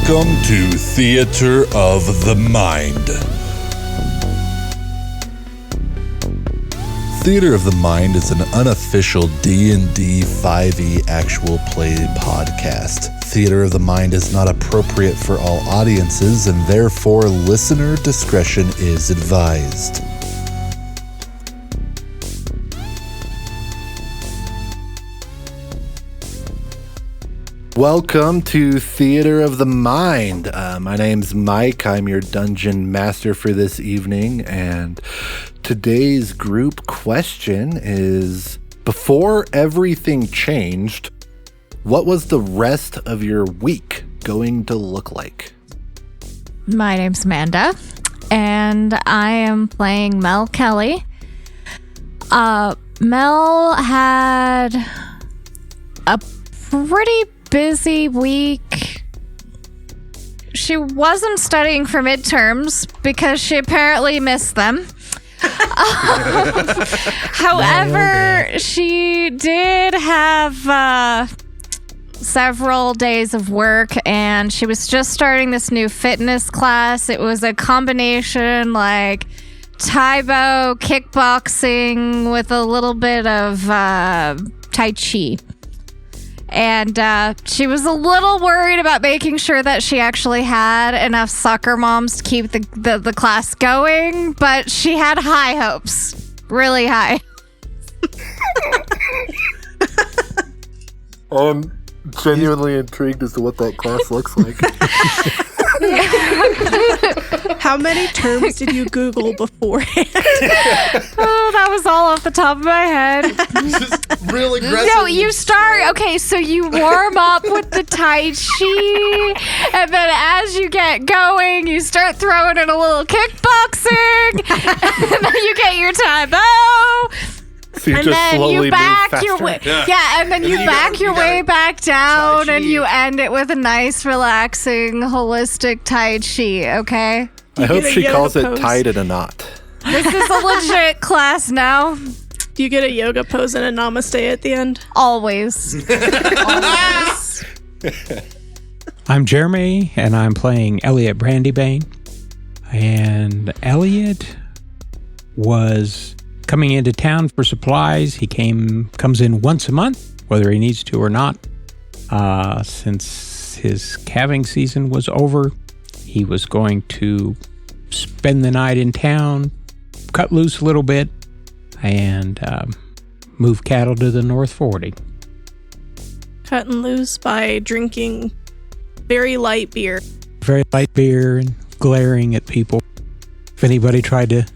Welcome to Theater of the Mind. Theater of the Mind is an unofficial D&D 5e actual play podcast. Theater of the Mind is not appropriate for all audiences, and therefore listener discretion is advised. Welcome to Theater of the Mind. My name's Mike. I'm your dungeon master for this evening, and today's group question is, before everything changed, what was the rest of your week going to look like? My name's Amanda, and I am playing Mel Kelly. Mel had a pretty busy week. She wasn't studying for midterms because she apparently missed them. However, she did have several days of work, and she was just starting this new fitness class. It was a combination like Taibo, kickboxing with a little bit of Tai Chi. And she was a little worried about making sure that she actually had enough soccer moms to keep the class going, but she had high hopes. Really high. I'm genuinely intrigued as to what that class looks like. How many terms did you Google beforehand? Oh, that was all off the top of my head. Just real aggressive. No, you start, okay, so you warm up with the Tai Chi, and then as you get going, you start throwing in a little kickboxing, and then you get your Taibo. So you And just then slowly you move back faster. your way, yeah, and then you back your way back down, and you end it with a nice, relaxing, holistic Tai Chi. Okay, I hope get a she yoga calls pose? it tied in a knot. this is a legit class now. Do you get a yoga pose and a namaste at the end? Always. Always. I'm Jeremy, and I'm playing Elliot Brandybane. And Elliot was coming into town for supplies. He comes in once a month, whether he needs to or not. Since his calving season was over, he was going to spend the night in town, cut loose a little bit, and move cattle to the North 40. Cut and loose by drinking very light beer. Very light beer and glaring at people. If anybody tried to,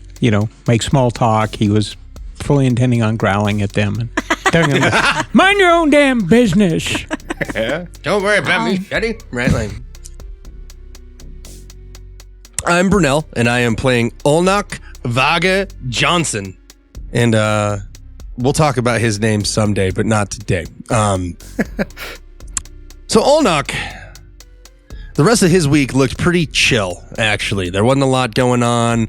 make small talk, he was fully intending on growling at them and telling them, mind your own damn business. Yeah. Don't worry about me, Shetty. Right, like. I'm Brunel, and I am playing Olnak Vaga Johnson. And we'll talk about his name someday, but not today. So Olnak, the rest of his week looked pretty chill, actually. There wasn't a lot going on.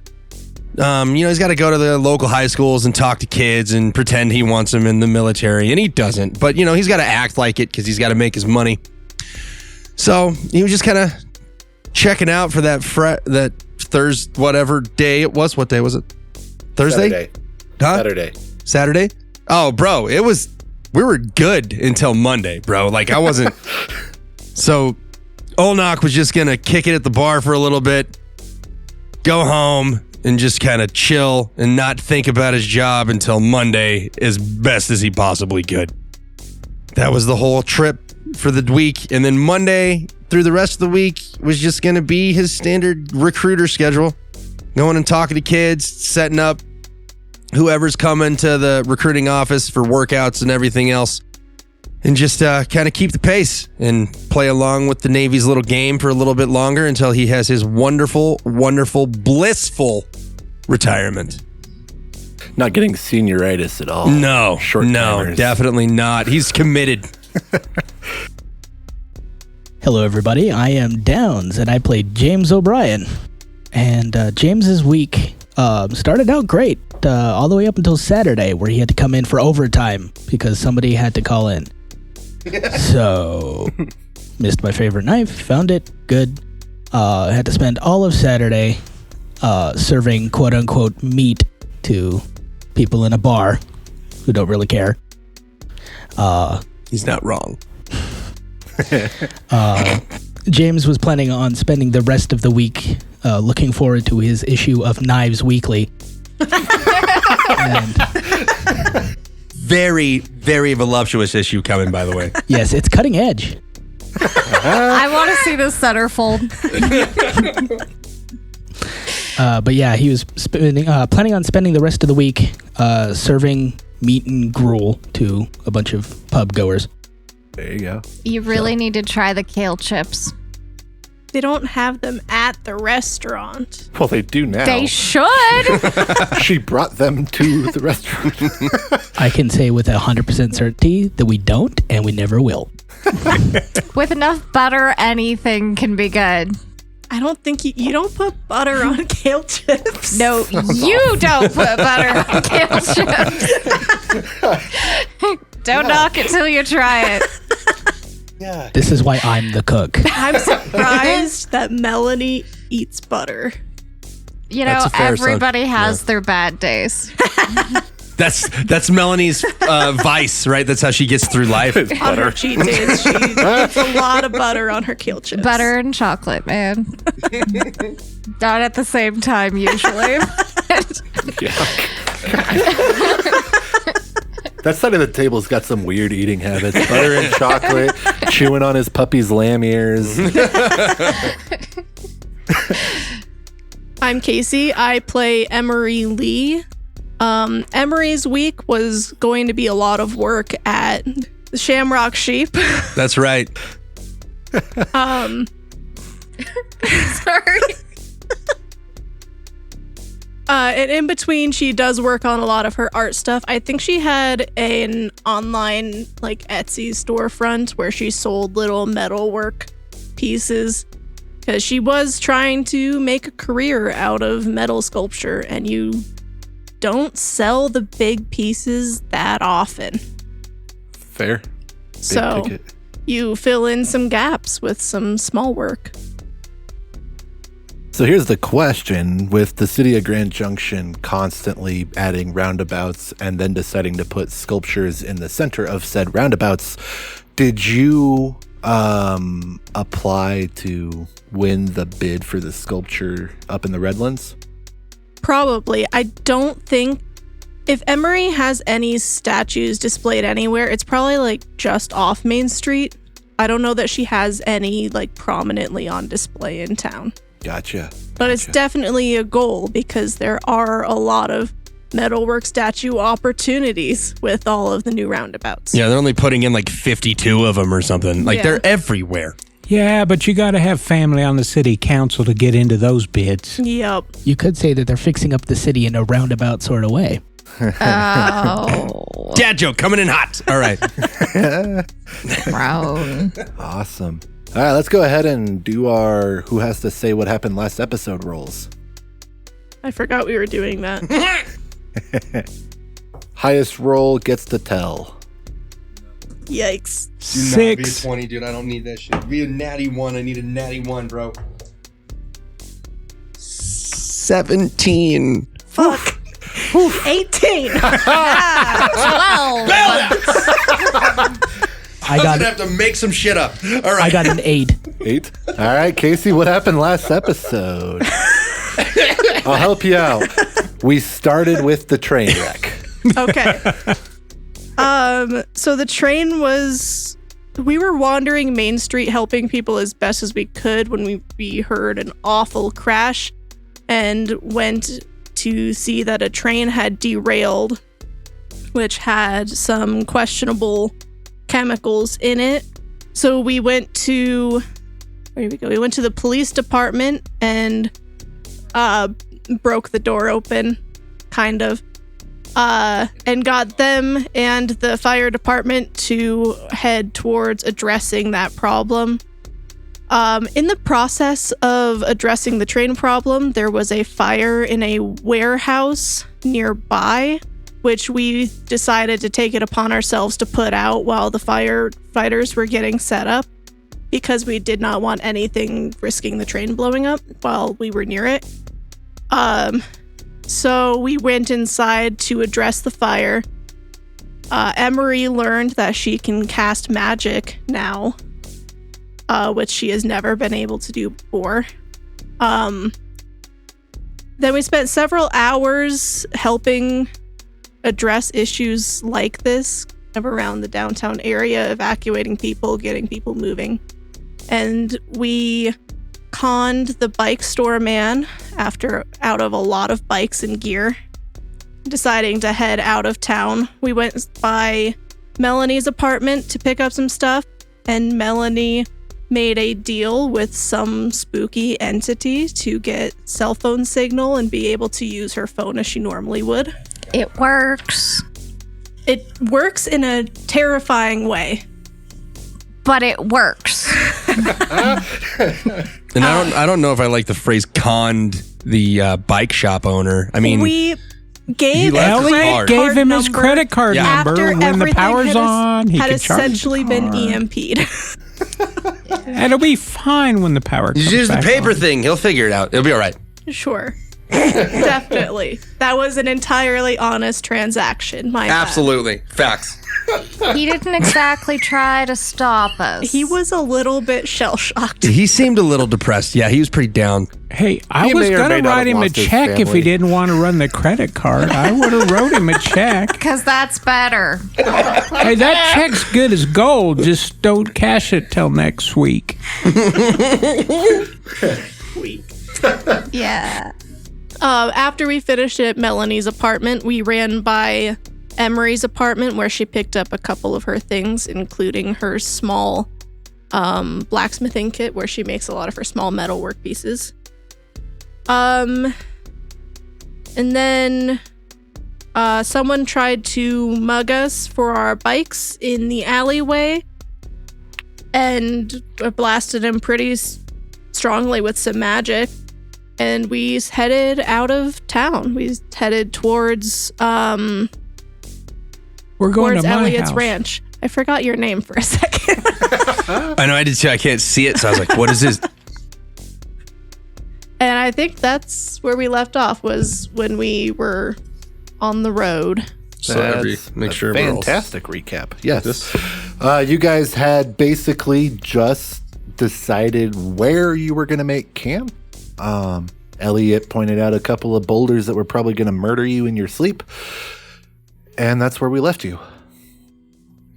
He's got to go to the local high schools and talk to kids and pretend he wants them in the military, and he doesn't. But, he's got to act like it because he's got to make his money. So he was just kind of checking out for that Thursday, whatever day it was. What day was it? Thursday? Saturday. Huh? Saturday? Oh, bro, we were good until Monday, bro. Like, I wasn't. So Olnak was just going to kick it at the bar for a little bit, go home, and just kind of chill and not think about his job until Monday as best as he possibly could. That was the whole trip for the week. And then Monday through the rest of the week was just going to be his standard recruiter schedule. Going and talking to kids, setting up whoever's coming to the recruiting office for workouts and everything else. And just kind of keep the pace and play along with the Navy's little game for a little bit longer until he has his wonderful, wonderful, blissful retirement. Not getting senioritis at all. No, Short-timers. definitely not. He's committed. Hello, everybody. I am Downs, and I played James O'Brien. And James's week started out great, all the way up until Saturday, where he had to come in for overtime because somebody had to call in. So missed my favorite knife, found it, good. Had to spend all of Saturday serving quote-unquote meat to people in a bar who don't really care. He's not wrong. James was planning on spending the rest of the week looking forward to his issue of Knives Weekly. And Very, very voluptuous issue coming, by the way. yes, it's cutting edge. I want to see the centerfold. But yeah, he was planning on spending the rest of the week serving meat and gruel to a bunch of pub goers. There you go. You really need to try the kale chips. They don't have them at the restaurant. Well, they do now. They should. She brought them to the restaurant. I can say with 100% certainty that we don't and we never will. With enough butter, anything can be good. I don't think you don't put butter on kale chips. No, you don't put butter on kale chips. Don't knock it till you try it. Yeah. This is why I'm the cook. I'm surprised that Melanie eats butter. You That's know, a fair everybody assumption. has their bad days. That's Melanie's vice, right? That's how she gets through life. It's On butter. her cheat days, she eats a lot of butter on her kale chips. Butter and chocolate, man. Not at the same time, usually. That side of the table's got some weird eating habits. Butter and chocolate, chewing on his puppy's lamb ears. I'm Casey. I play Emery Lee. Emery's week was going to be a lot of work at the Shamrock Sheep. That's right. Sorry. And in between, she does work on a lot of her art stuff. I think she had an online, like, Etsy storefront where she sold little metalwork pieces because she was trying to make a career out of metal sculpture, and you don't sell the big pieces that often. Fair. Big So ticket. you fill in some gaps with some small work. So here's the question. With the city of Grand Junction constantly adding roundabouts and then deciding to put sculptures in the center of said roundabouts, did you apply to win the bid for the sculpture up in the Redlands? Probably. I don't think if Emery has any statues displayed anywhere, it's probably like just off Main Street. I don't know that she has any like prominently on display in town. Gotcha. But it's definitely a goal because there are a lot of metalwork statue opportunities with all of the new roundabouts. Yeah, they're only putting in like 52 of them or something. Like Yeah. they're everywhere. Yeah, but you got to have family on the city council to get into those bids. Yep. You could say that they're fixing up the city in a roundabout sort of way. Oh. Dad joke coming in hot. All right. Brown. Awesome. All right, let's go ahead and do our Who Has to Say What Happened Last Episode rolls. I forgot we were doing that. Highest roll gets to tell. Yikes. 6. 20, dude. I don't need that shit. Be a natty 1. I need a natty 1, bro. 17. Fuck. 18. 12. I got gonna have to make some shit up. All right. I got an 8. 8. All right, Casey, what happened last episode? I'll help you out. We started with the train wreck. Okay. So the train was. We were wandering Main Street helping people as best as we could when we heard an awful crash and went to see that a train had derailed, which had some questionable chemicals in it. So we went to. Where did we go? We went to the police department and broke the door open, kind of. And got them and the fire department to head towards addressing that problem. In the process of addressing the train problem, there was a fire in a warehouse nearby, which we decided to take it upon ourselves to put out while the firefighters were getting set up. because we did not want anything risking the train blowing up while we were near it. So we went inside to address the fire. Emery learned that she can cast magic now, which she has never been able to do before. Then we spent several hours helping address issues like this around the downtown area, evacuating people, getting people moving. And we conned the bike store man out of a lot of bikes and gear, deciding to head out of town. We went by Melanie's apartment to pick up some stuff, and Melanie made a deal with some spooky entity to get cell phone signal and be able to use her phone as she normally would. It works. It works in a terrifying way. But it works. And I don't know if I like the phrase conned the bike shop owner. I mean, we gave Elliot gave him his credit card number. When the power's on, he can charge essentially been EMP'd. And it'll be fine when the power comes just use the back paper on. thing. He'll figure it out. It'll be all right. Sure. Definitely. That was an entirely honest transaction. My bad. Absolutely. Facts. He didn't exactly try to stop us. He was a little bit shell-shocked. He seemed a little depressed. Yeah, he was pretty down. Hey, I He was may or going may to not write have him a lost his check if he family. didn't want to run the credit card. I would have wrote him a check. Because that's better. Hey, that check's good as gold. Just don't cash it till next week. Yeah. After we finished at Melanie's apartment, we ran by Emery's apartment where she picked up a couple of her things, including her small blacksmithing kit where she makes a lot of her small metal work pieces. And then someone tried to mug us for our bikes in the alleyway and blasted him pretty strongly with some magic. And we headed out of town. We headed towards We're going towards to my Elliot's house. ranch. I forgot your name for a second. I know I did too. I can't see it. So I was like, what is this? And I think that's where we left off, was when we were on the road. So That's make a sure we're all- fantastic recap. Yes. You guys had basically just decided where you were going to make camp. Elliot pointed out a couple of boulders that were probably going to murder you in your sleep. And that's where we left you.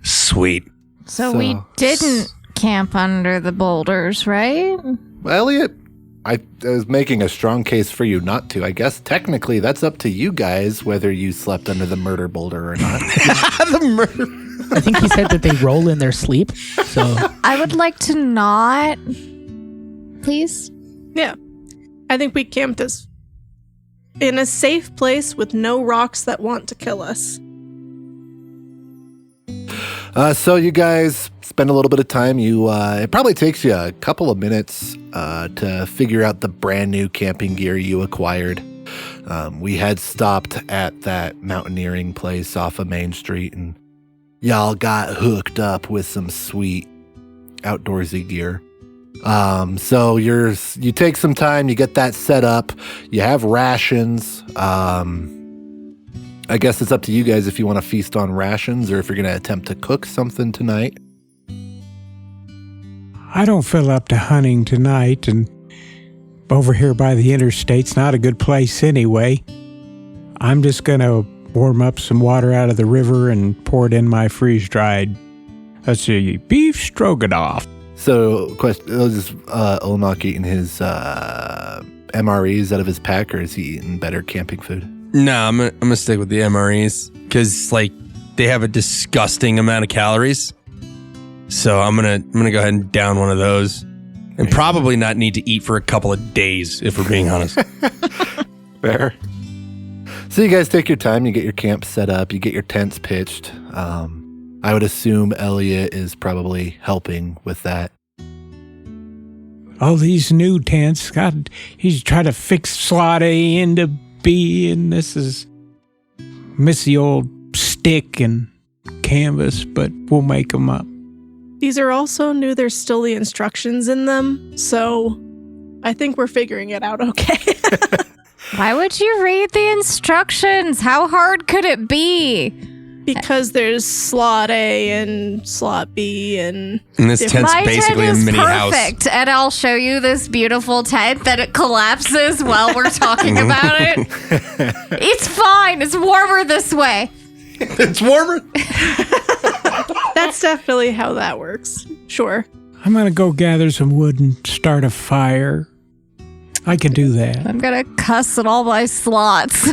Sweet. So we didn't camp under the boulders, right? Well, Elliot, I was making a strong case for you not to. I guess technically that's up to you guys whether you slept under the murder boulder or not. The murder. I think he said that they roll in their sleep. So I would like to not. Please? Yeah. I think we camped us in a safe place with no rocks that want to kill us. So you guys spend a little bit of time. It probably takes you a couple of minutes to figure out the brand new camping gear you acquired. We had stopped at that mountaineering place off of Main Street, and y'all got hooked up with some sweet outdoorsy gear. So you take some time, you get that set up, you have rations. I guess it's up to you guys if you want to feast on rations or if you're going to attempt to cook something tonight. I don't feel up to hunting tonight, and over here by the interstate's not a good place anyway. I'm just going to warm up some water out of the river and pour it in my freeze-dried, let's see, beef stroganoff. So, question: is Olnak eating his MREs out of his pack, or is he eating better camping food? No, I'm gonna stick with the MREs because like they have a disgusting amount of calories. So I'm gonna go ahead and down one of those, and probably not need to eat for a couple of days if we're being honest. Fair. So you guys take your time, you get your camp set up, you get your tents pitched. I would assume Elliot is probably helping with that. All these new tents, God, he's trying to fix slot A into B, and this is miss the old stick and canvas, but we'll make them up. These are also new. There's still the instructions in them. So I think we're figuring it out okay. Why would you read the instructions? How hard could it be? Because there's slot A and slot B and this tent's My basically tent a is mini perfect, and I'll show you this beautiful tent that it collapses while we're talking about it. It's fine. It's warmer this way. It's warmer. that's definitely how that works. Sure. I'm going to go gather some wood and start a fire. I can do that. I'm gonna cuss at all my slots.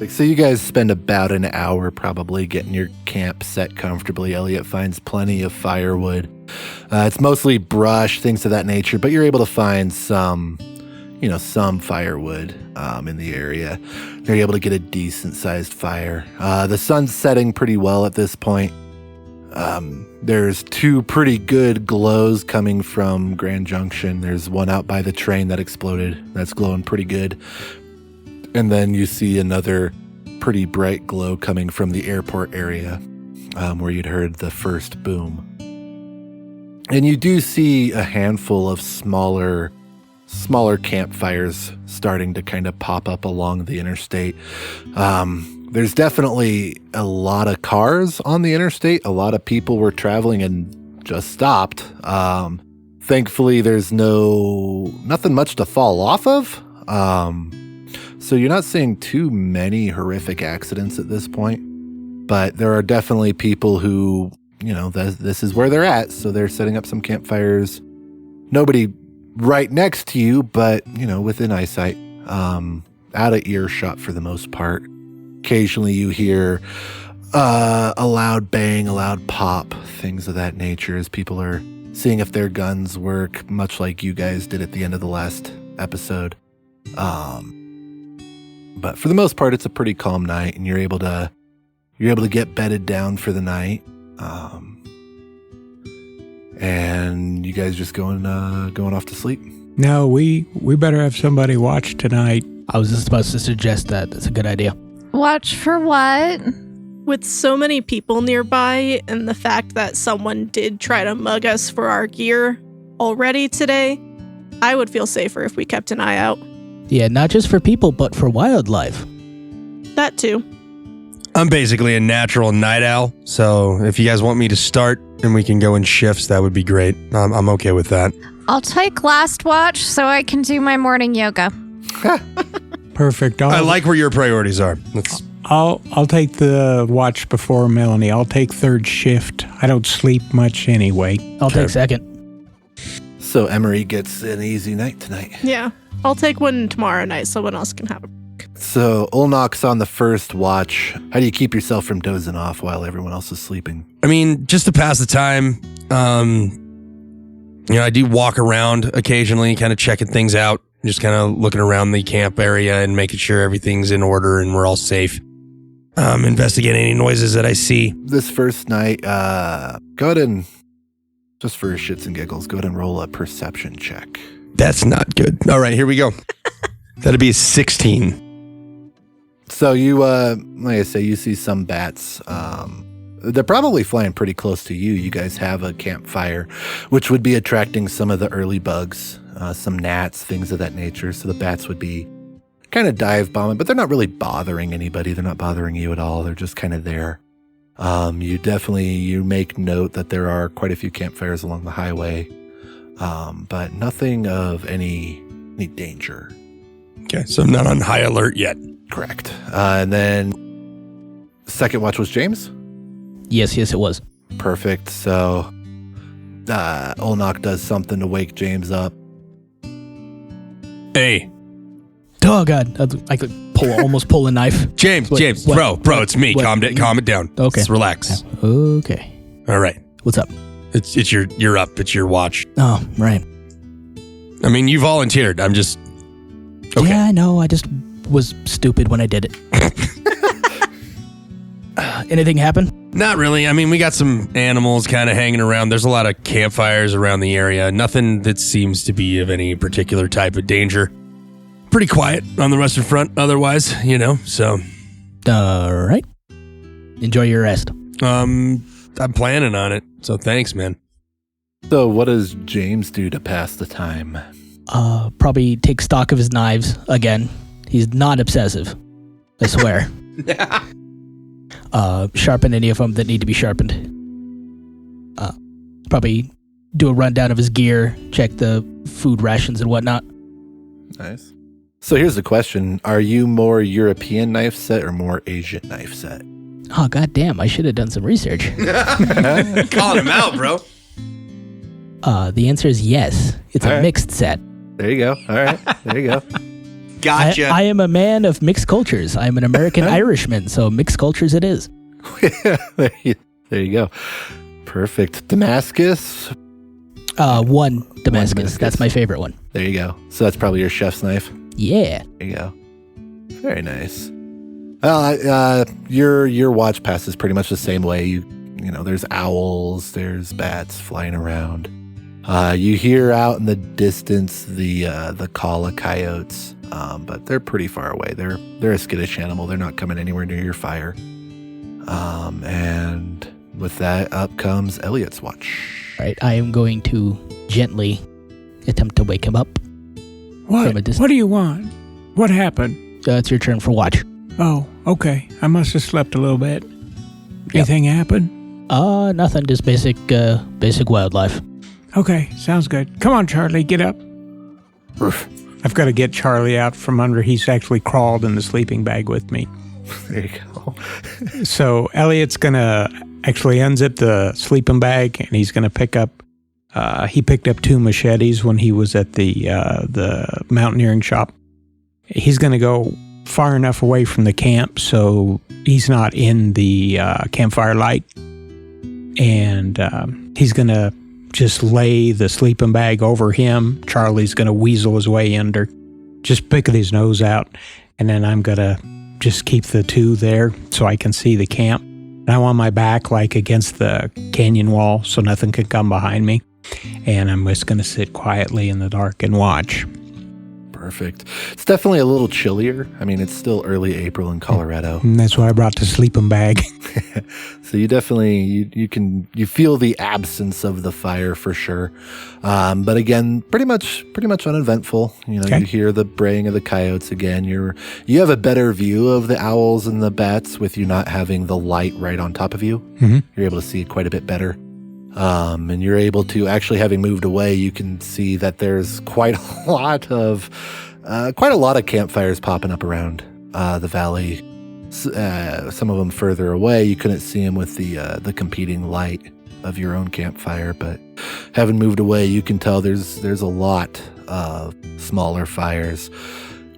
So you guys spend about an hour probably getting your camp set comfortably. Elliot finds plenty of firewood. It's mostly brush, things of that nature, but you're able to find some firewood in the area. You're able to get a decent sized fire. The sun's setting pretty well at this point. There's two pretty good glows coming from Grand Junction. There's one out by the train that exploded. That's glowing pretty good. And then you see another pretty bright glow coming from the airport area where you'd heard the first boom. And you do see a handful of smaller campfires starting to kind of pop up along the interstate. There's definitely a lot of cars on the interstate. A lot of people were traveling and just stopped. Thankfully, there's nothing much to fall off of. So you're not seeing too many horrific accidents at this point. But there are definitely people who, this is where they're at. So they're setting up some campfires. Nobody right next to you, but, within eyesight, out of earshot for the most part. Occasionally you hear a loud bang, a loud pop, things of that nature as people are seeing if their guns work, much like you guys did at the end of the last episode. But for the most part, it's a pretty calm night, and you're able to get bedded down for the night. And you guys just going off to sleep. No, we better have somebody watch tonight. I was just about to suggest that. That's a good idea. Watch for what? With so many people nearby and the fact that someone did try to mug us for our gear already today, I would feel safer if we kept an eye out. Yeah, not just for people, but for wildlife. That too. I'm basically a natural night owl, so if you guys want me to start and we can go in shifts, that would be great. I'm okay with that. I'll take last watch so I can do my morning yoga. Perfect. I like where your priorities are. I'll take the watch before Melanie. I'll take third shift. I don't sleep much anyway. I'll take second. So Emery gets an easy night tonight. Yeah. I'll take one tomorrow night. Someone else can have it. So Olnok's on the first watch. How do you keep yourself from dozing off while everyone else is sleeping? I mean, just to pass the time, I do walk around occasionally, kind of checking things out, just kind of looking around the camp area and making sure everything's in order and we're all safe. Investigating any noises that I see. This first night, go ahead and, just for shits and giggles, go ahead and roll a perception check. That's not good. All right, here we go. That'd be a 16. So you, like I say, you see some bats. They're probably flying pretty close to you. You guys have a campfire, which would be attracting some of the early bugs, some gnats, things of that nature. So the bats would be kind of dive bombing, but they're not really bothering anybody. They're not bothering you at all. They're just kind of there. You make note that there are quite a few campfires along the highway, but nothing of any danger. Okay, so I'm not on high alert yet. Correct. And then second watch was James? Yes, it was. Perfect. So Olnok does something to wake James up. Hey. Oh, God. I could almost pull a knife. James, What? bro, it's me. What? Calm it down. Okay. Just relax. Okay. All right. What's up? You're up. It's your watch. Oh, right. I mean, you volunteered. I'm just... Okay. Yeah, I know. I just was stupid when I did it. Anything happen? Not really. I mean, we got some animals kind of hanging around. There's a lot of campfires around the area. Nothing that seems to be of any particular type of danger. Pretty quiet on the Western Front otherwise, so. All right. enjoy your rest. I'm planning on it. So thanks, man. So what does James do to pass the time? Probably take stock of his knives again. He's not obsessive, I swear. Sharpen any of them that need to be sharpened. Probably do a rundown of his gear, check the food rations and whatnot. Nice. So here's the question. Are you more European knife set or more Asian knife set? Oh, goddamn, I should have done some research. Calling him out, bro. The answer is yes. It's All a right. mixed set. There you go. All right. There you go. Gotcha. I am a man of mixed cultures. I'm an American Irishman, so mixed cultures it is. There you go. Perfect. Damascus. One Damascus. Damascus. That's my favorite one. There you go. So that's probably your chef's knife. Yeah. There you go. Very nice. Well, your watch passes pretty much the same way. You know, there's owls, there's bats flying around. You hear out in the distance the call of coyotes, but they're pretty far away. They're a skittish animal. They're not coming anywhere near your fire. And with that, up comes Elliot's watch. Right. I am going to gently attempt to wake him up. What? From a distance. What do you want? What happened? It's your turn for watch. Oh, okay. I must have slept a little bit. Anything happen? Nothing. Just basic wildlife. Okay, sounds good. Come on, Charlie, get up. I've got to get Charlie out from under. He's actually crawled in the sleeping bag with me. There you go. So Elliot's going to actually unzip the sleeping bag, and he's going to pick up, he picked up 2 machetes when he was at the mountaineering shop. He's going to go far enough away from the camp so he's not in the campfire light. And he's going to just lay the sleeping bag over him. Charlie's going to weasel his way under, just picking his nose out. And then I'm going to just keep the 2 there so I can see the camp. And I'm on my back like against the canyon wall so nothing can come behind me. And I'm just going to sit quietly in the dark and watch. Perfect. It's definitely a little chillier. I mean, it's still early April in Colorado. And that's why I brought the sleeping bag. So you definitely, you feel the absence of the fire for sure. But again, pretty much uneventful. You know, Okay. You hear the braying of the coyotes again. You have a better view of the owls and the bats with you not having the light right on top of you. Mm-hmm. You're able to see it quite a bit better. And you're able to, actually having moved away, you can see that there's quite a lot of campfires popping up around the valley. Some of them further away, you couldn't see them with the competing light of your own campfire, but having moved away, you can tell there's a lot of smaller fires.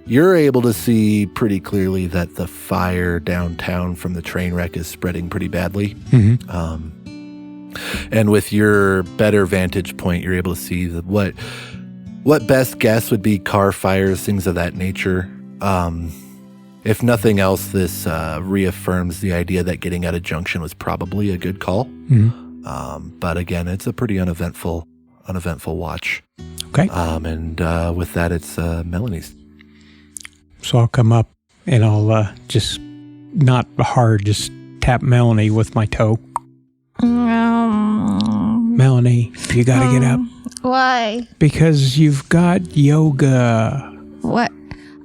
You're able to see pretty clearly that the fire downtown from the train wreck is spreading pretty badly. Mm-hmm. And with your better vantage point, you're able to see what best guess would be car fires, things of that nature. If nothing else, this reaffirms the idea that getting out of Junction was probably a good call. Mm-hmm. But again, it's a pretty uneventful watch. Okay. And with that, it's Melanie's. So I'll come up and I'll just, not hard, just tap Melanie with my toe. Melanie, you got to get up. Why? Because you've got yoga. What?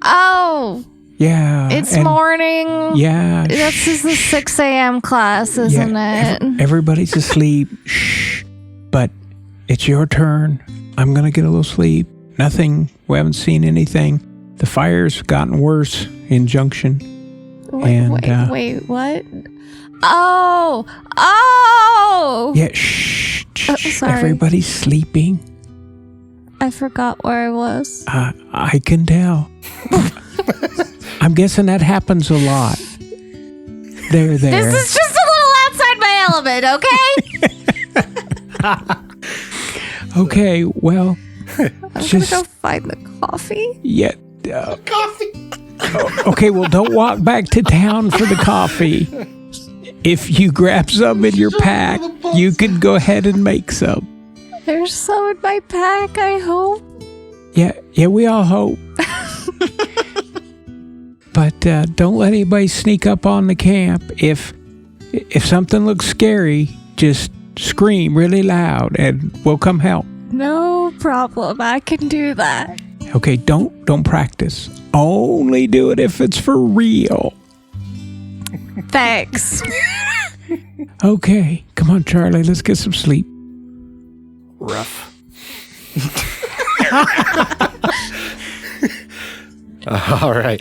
Oh, Yeah. it's and- morning. Yeah. This is the 6 a.m. class, isn't it? Everybody's asleep. Shh. But it's your turn. I'm going to get a little sleep. Nothing. We haven't seen anything. The fire's gotten worse in Junction. Wait, what? Oh! Yeah, shh. Sorry. Everybody's sleeping. I forgot where I was. I can tell. I'm guessing that happens a lot. There. This is just a little outside my element, okay? Okay, well, I'm just gonna go find the coffee. yeah. Coffee. Okay, well, don't walk back to town for the coffee. If you grab some in your pack, you can go ahead and make some. There's some in my pack, I hope. Yeah, we all hope. But don't let anybody sneak up on the camp. If If something looks scary, just scream really loud and we'll come help. No problem. I can do that. Okay, don't practice. Only do it if it's for real. Thanks. Okay, come on, Charlie. Let's get some sleep. Rough. All right.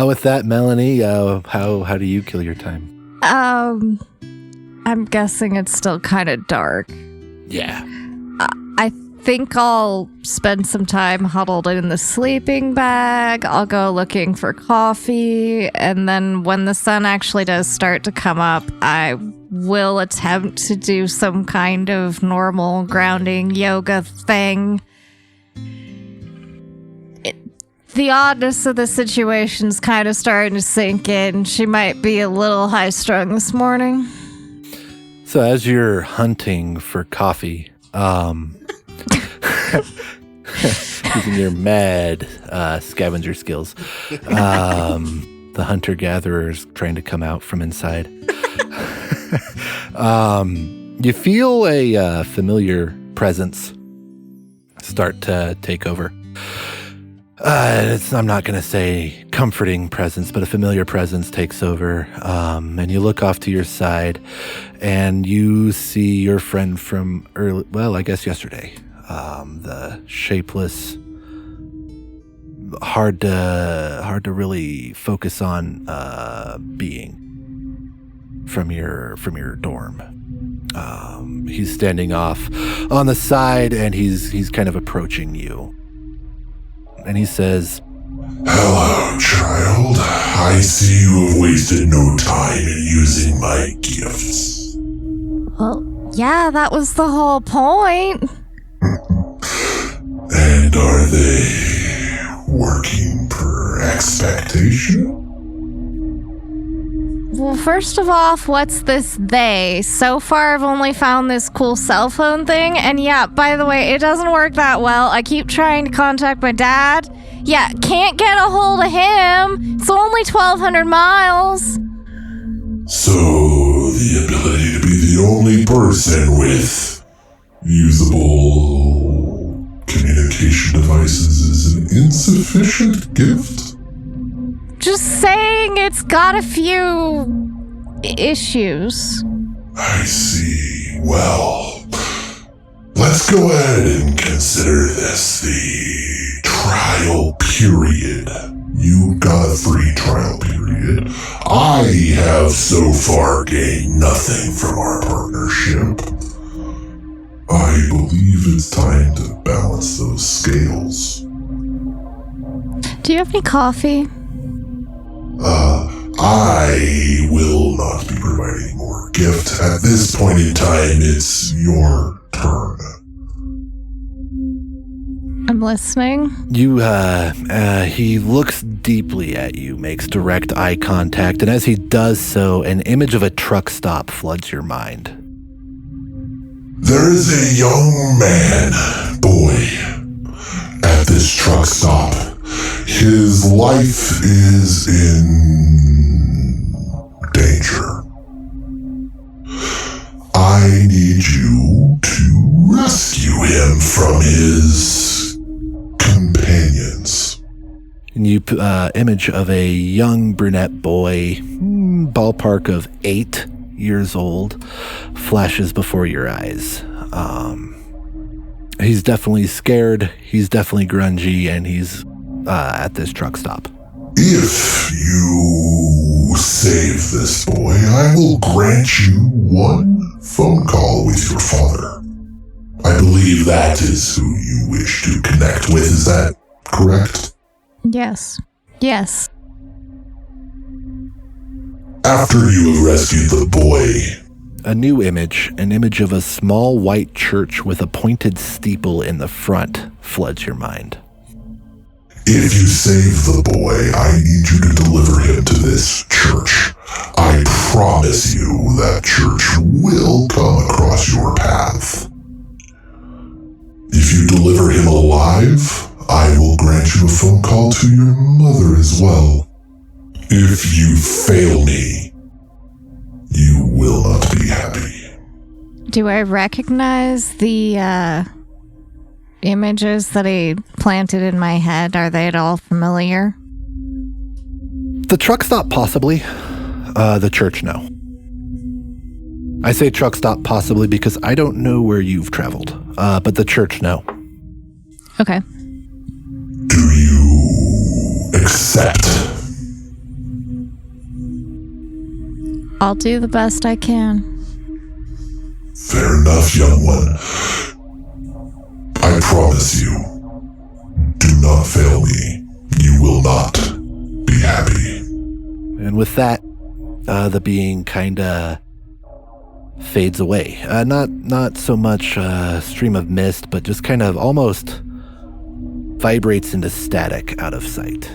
With that, Melanie, how do you kill your time? I'm guessing it's still kind of dark. Yeah. I think I'll spend some time huddled in the sleeping bag. I'll go looking for coffee, and then when the sun actually does start to come up, I will attempt to do some kind of normal grounding yoga thing. The oddness of the situation's kind of starting to sink in. She might be a little high-strung this morning. So as you're hunting for coffee, using your mad scavenger skills, the hunter-gatherer's trying to come out from inside. You feel a familiar presence start to take over. I'm not going to say comforting presence, but a familiar presence takes over. And you look off to your side and you see your friend from yesterday. The shapeless, hard to really focus on being from your dorm. He's standing off on the side and he's kind of approaching you. And he says, "Hello, child. I see you have wasted no time in using my gifts." Well, yeah, that was the whole point. And are they working per expectation? Well, first of all, what's this they? So far, I've only found this cool cell phone thing. And yeah, by the way, it doesn't work that well. I keep trying to contact my dad. Yeah, can't get a hold of him. It's only 1,200 miles. So, the ability to be the only person with usable communication devices is an insufficient gift? Just saying it's got a few issues. I see. Well, let's go ahead and consider this the trial period. You got a free trial period. I have so far gained nothing from our partnership. I believe it's time to balance those scales. Do you have any coffee? I will not be providing more gift. At this point in time, it's your turn. I'm listening. He looks deeply at you, makes direct eye contact, and as he does so, an image of a truck stop floods your mind. There is a young man, boy, at this truck stop. His life is in danger. I need you to rescue him from his companions. And you image of a young brunette boy, ballpark of 8 years old, flashes before your eyes. He's definitely scared, he's definitely grungy, and he's at this truck stop. If you save this boy, I will grant you one phone call with your father. I believe that is who you wish to connect with. Is that correct? Yes. Yes. After you have rescued the boy, A new image, an image of a small white church with a pointed steeple in the front, floods your mind. if you save the boy, I need you to deliver him to this church. I promise you that church will come across your path. If you deliver him alive, I will grant you a phone call to your mother as well. If you fail me, you will not be happy. Do I recognize the images that he planted in my head? Are they at all familiar? The truck stop, possibly. The church, no. I say truck stop possibly because I don't know where you've traveled, but the church, no. Okay. Do you accept? I'll do the best I can. Fair enough, young one. I promise you, do not fail me. You will not be happy. And with that, the being kinda fades away. Not so much stream of mist, but just kind of almost vibrates into static out of sight.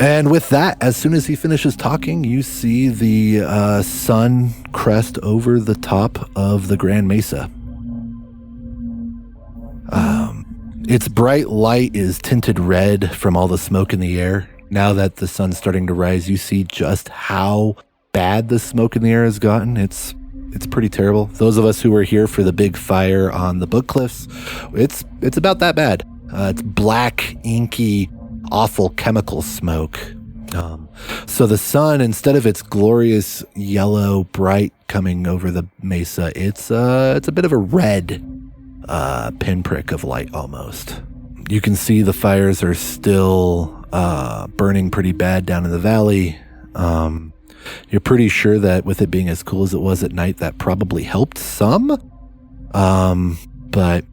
And with that, as soon as he finishes talking, you see the sun crest over the top of the Grand Mesa. Its bright light is tinted red from all the smoke in the air. Now that the sun's starting to rise, you see just how bad the smoke in the air has gotten. It's pretty terrible. Those of us who were here for the big fire on the Book Cliffs, it's about that bad. It's black, inky, awful chemical smoke. So the sun, instead of its glorious yellow bright coming over the mesa, it's a bit of a red pinprick of light almost. You can see the fires are still burning pretty bad down in the valley. You're pretty sure that with it being as cool as it was at night, that probably helped some. But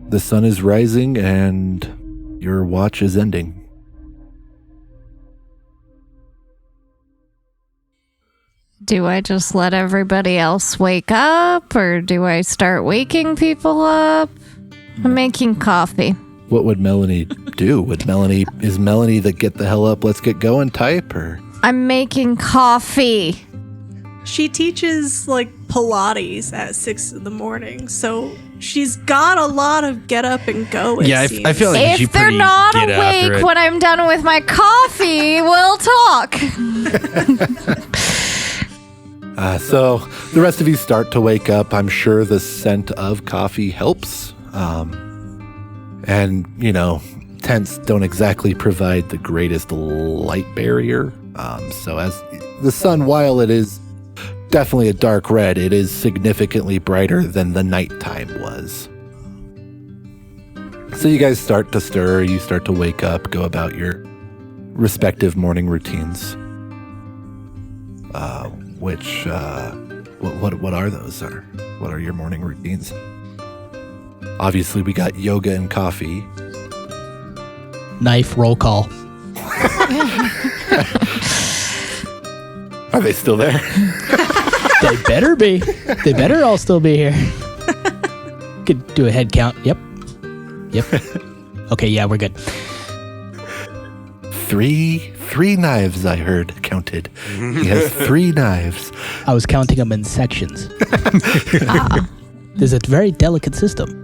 the sun is rising and your watch is ending. Do I just let everybody else wake up, or do I start waking people up? I'm making coffee. What would Melanie do? Is Melanie the get the hell up, let's get going type, or? I'm making coffee. She teaches like Pilates at 6 a.m, so she's got a lot of get up and go. Yeah, I feel like if they're not awake when I'm done with my coffee, we'll talk. So the rest of you start to wake up. I'm sure the scent of coffee helps. And, tents don't exactly provide the greatest light barrier. So as the sun, while it is definitely a dark red, it is significantly brighter than the nighttime was. So you guys start to stir, you start to wake up, go about your respective morning routines. What are those? Or what are your morning routines? Obviously, we got yoga and coffee. Knife roll call. Are they still there? They better be. They better all still be here. Could do a head count. Yep. Okay, yeah, we're good. Three knives, I heard, counted. He has 3 knives. I was counting them in sections. There's a very delicate system.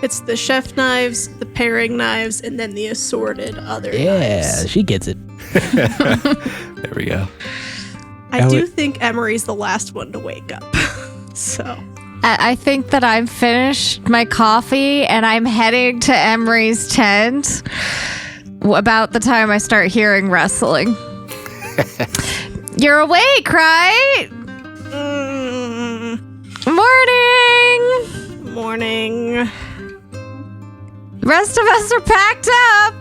It's the chef knives, the paring knives, and then the assorted other knives. Yeah, she gets it. There we go. I do think Emery's the last one to wake up. So I think that I've finished my coffee and I'm heading to Emery's tent about the time I start hearing rustling. You're awake, right? Morning. The rest of us are packed up.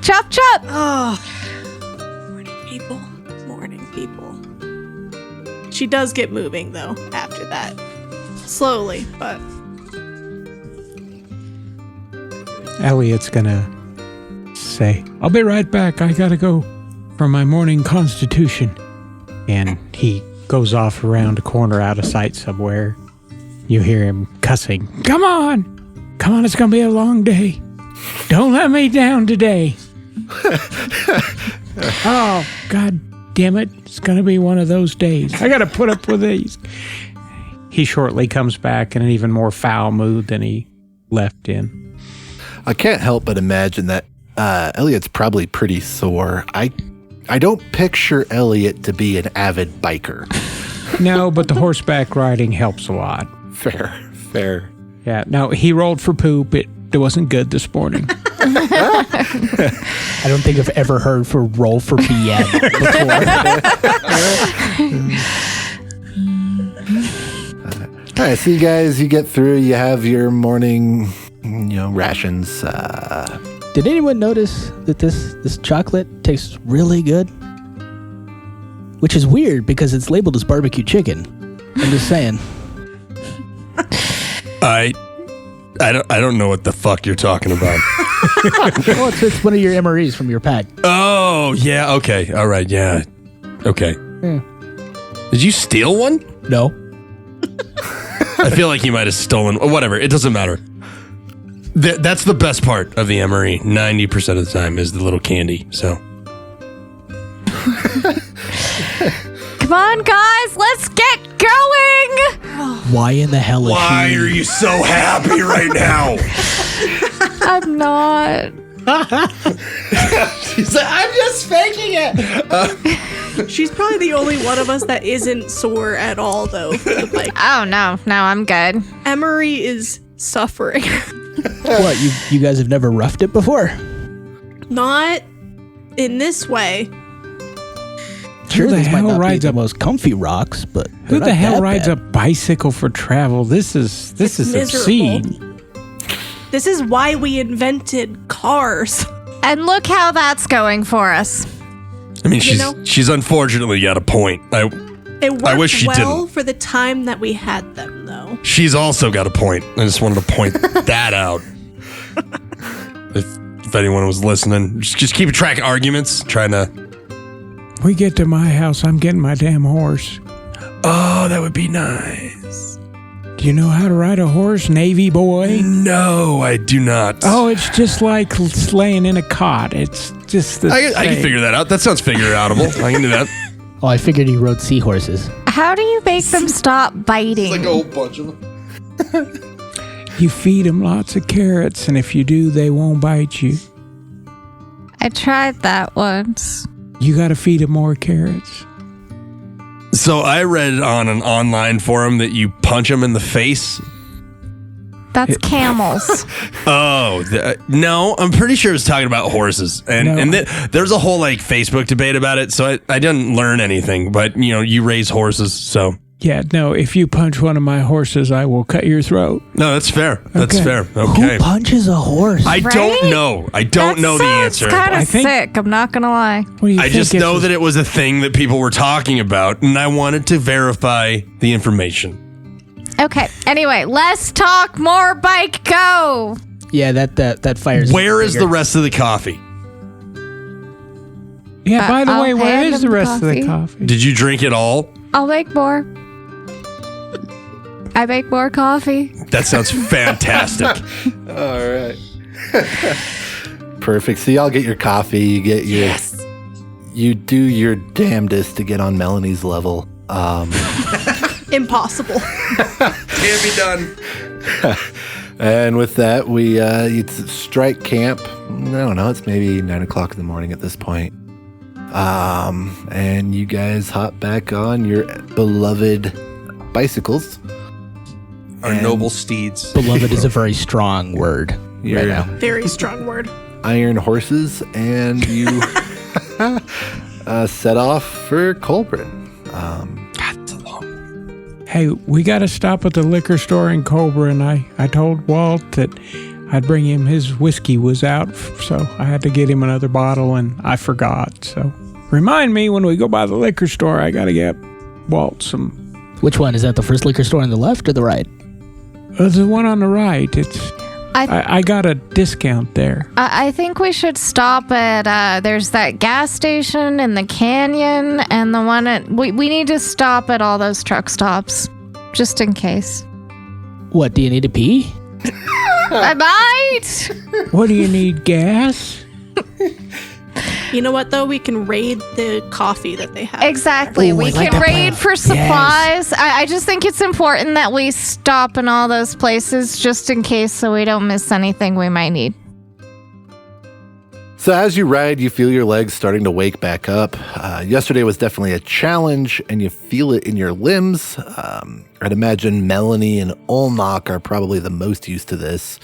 Chop, chop. Oh, morning people. She does get moving though after that, slowly, but Elliot's gonna say, "I'll be right back. I gotta go for my morning constitution." And he goes off around a corner out of sight somewhere. You hear him cussing. Come on, it's gonna be a long day. Don't let me down today. Oh, God damn it. It's gonna be one of those days. I gotta put up with these. He shortly comes back in an even more foul mood than he left in. I can't help but imagine that Elliot's probably pretty sore. I I don't picture Elliot to be an avid biker. No, but the horseback riding helps a lot. Fair. Yeah, no, he rolled for poop. It wasn't good this morning. I don't think I've ever heard for roll for BM before. All right, so you guys, you get through. You have your morning, rations. Did anyone notice that this chocolate tastes really good? Which is weird because it's labeled as barbecue chicken. I'm just saying. I don't know what the fuck you're talking about. Oh, it's one of your MREs from your pack. Oh, yeah. Okay. All right. Yeah. Okay. Yeah. Did you steal one? No. I feel like you might have stolen. Whatever. It doesn't matter. That's the best part of the MRE. 90% of the time is the little candy. So. Come on, guys, let's get going. Why in the hell is Why she? are you so happy right now? I'm not. She's like, I'm just faking it. She's probably the only one of us that isn't sore at all, though, for the bike. Oh, no, I'm good. Emery is suffering. What, you guys have never roughed it before? Not in this way. Sure, the these might hell not be rides the a- most comfy rocks, but Who they're the not hell that rides bad. a bicycle for travel? This is miserable. obscene. This is why we invented cars. And look how that's going for us. I mean, know- she's unfortunately got a point. It worked I wish she well didn't. for the time that we had them, though. She's also got a point. I just wanted to point that out. If anyone was listening, just keep track of arguments, trying to. We get to my house, I'm getting my damn horse. Oh, that would be nice. Do you know how to ride a horse, Navy boy? No, I do not. Oh, it's just like laying in a cot. It's just the I can same. figure that out. That sounds figure-outable. I can do that. Oh, I figured he rode seahorses. How do you make them stop biting? whole bunch of them. You feed them lots of carrots, and if you do, they won't bite you. I tried that once. You got to feed them more carrots. So I read on an online forum that you punch them in the face. That's camels. Oh, no, I'm pretty sure it was talking about horses. And there's a whole Facebook debate about it. So I didn't learn anything, but you raise horses. So Yeah, no, if you punch one of my horses, I will cut your throat. no, that's fair. That's Okay. fair. Okay. Who punches a horse? I don't Right? know. I don't know the answer. It's kind I of think- sick. I'm not gonna lie. What do you I think? just It's know a- that it was a thing that people were talking about, and I wanted to verify the information. Okay. Anyway, let's talk more bike go. Yeah, that fires. Where is the rest of the coffee? Yeah, by the I'll way, where hand is the him rest of the coffee. coffee? Did you drink it all? I'll make more. I make more coffee. That sounds fantastic. All right. Perfect. So y'all get your coffee. You get your. You do your damnedest to get on Melanie's level. Impossible. Can't be done. And with that, we it's strike camp. I don't know. It's maybe 9 o'clock in the morning at this point. And you guys hop back on your beloved bicycles. Our And noble steeds. Beloved is a very strong word your right now. Very strong word. iron horses, and you set off for Colburn. That's a long. Hey, we got to stop at the liquor store in Cobra, and I told Walt that I'd bring him his whiskey was out, so I had to get him another bottle, and I forgot. So remind me when we go by the liquor store, I got to get Walt some. Which one? Is that the first liquor store on the left or the right? The one on the right. It's I I got a discount there. I think we should stop at there's that gas station in the canyon and the one at we need to stop at all those truck stops just in case. What, do you need to pee? I might. What do you need, gas? You know what, though? We can raid the coffee that they have. Exactly. Ooh, we I like can that raid plan. for supplies. I just think it's important that we stop in all those places just in case so we don't miss anything we might need. So as you ride, you feel your legs starting to wake back up. Yesterday was definitely a challenge, and you feel it in your limbs. I'd imagine Melanie and Olnok are probably the most used to this.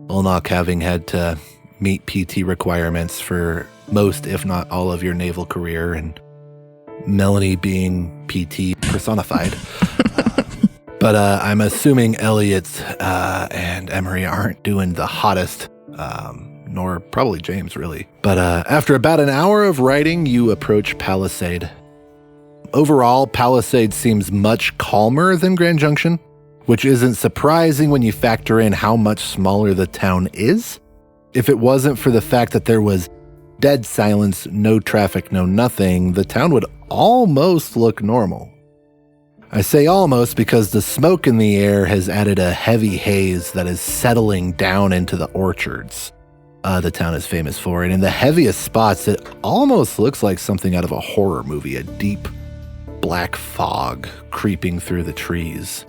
Olnok having had to meet PT requirements for most, if not all, of your naval career, and Melanie being PT personified. But I'm assuming Elliot and Emery aren't doing the hottest, nor probably James, really. But after about an hour of riding, you approach Palisade. Overall, Palisade seems much calmer than Grand Junction, which isn't surprising when you factor in how much smaller the town is. If it wasn't for the fact that there was dead silence, no traffic, no nothing, the town would almost look normal. I say almost because the smoke in the air has added a heavy haze that is settling down into the orchards the town is famous for. And in the heaviest spots, it almost looks like something out of a horror movie, a deep black fog creeping through the trees.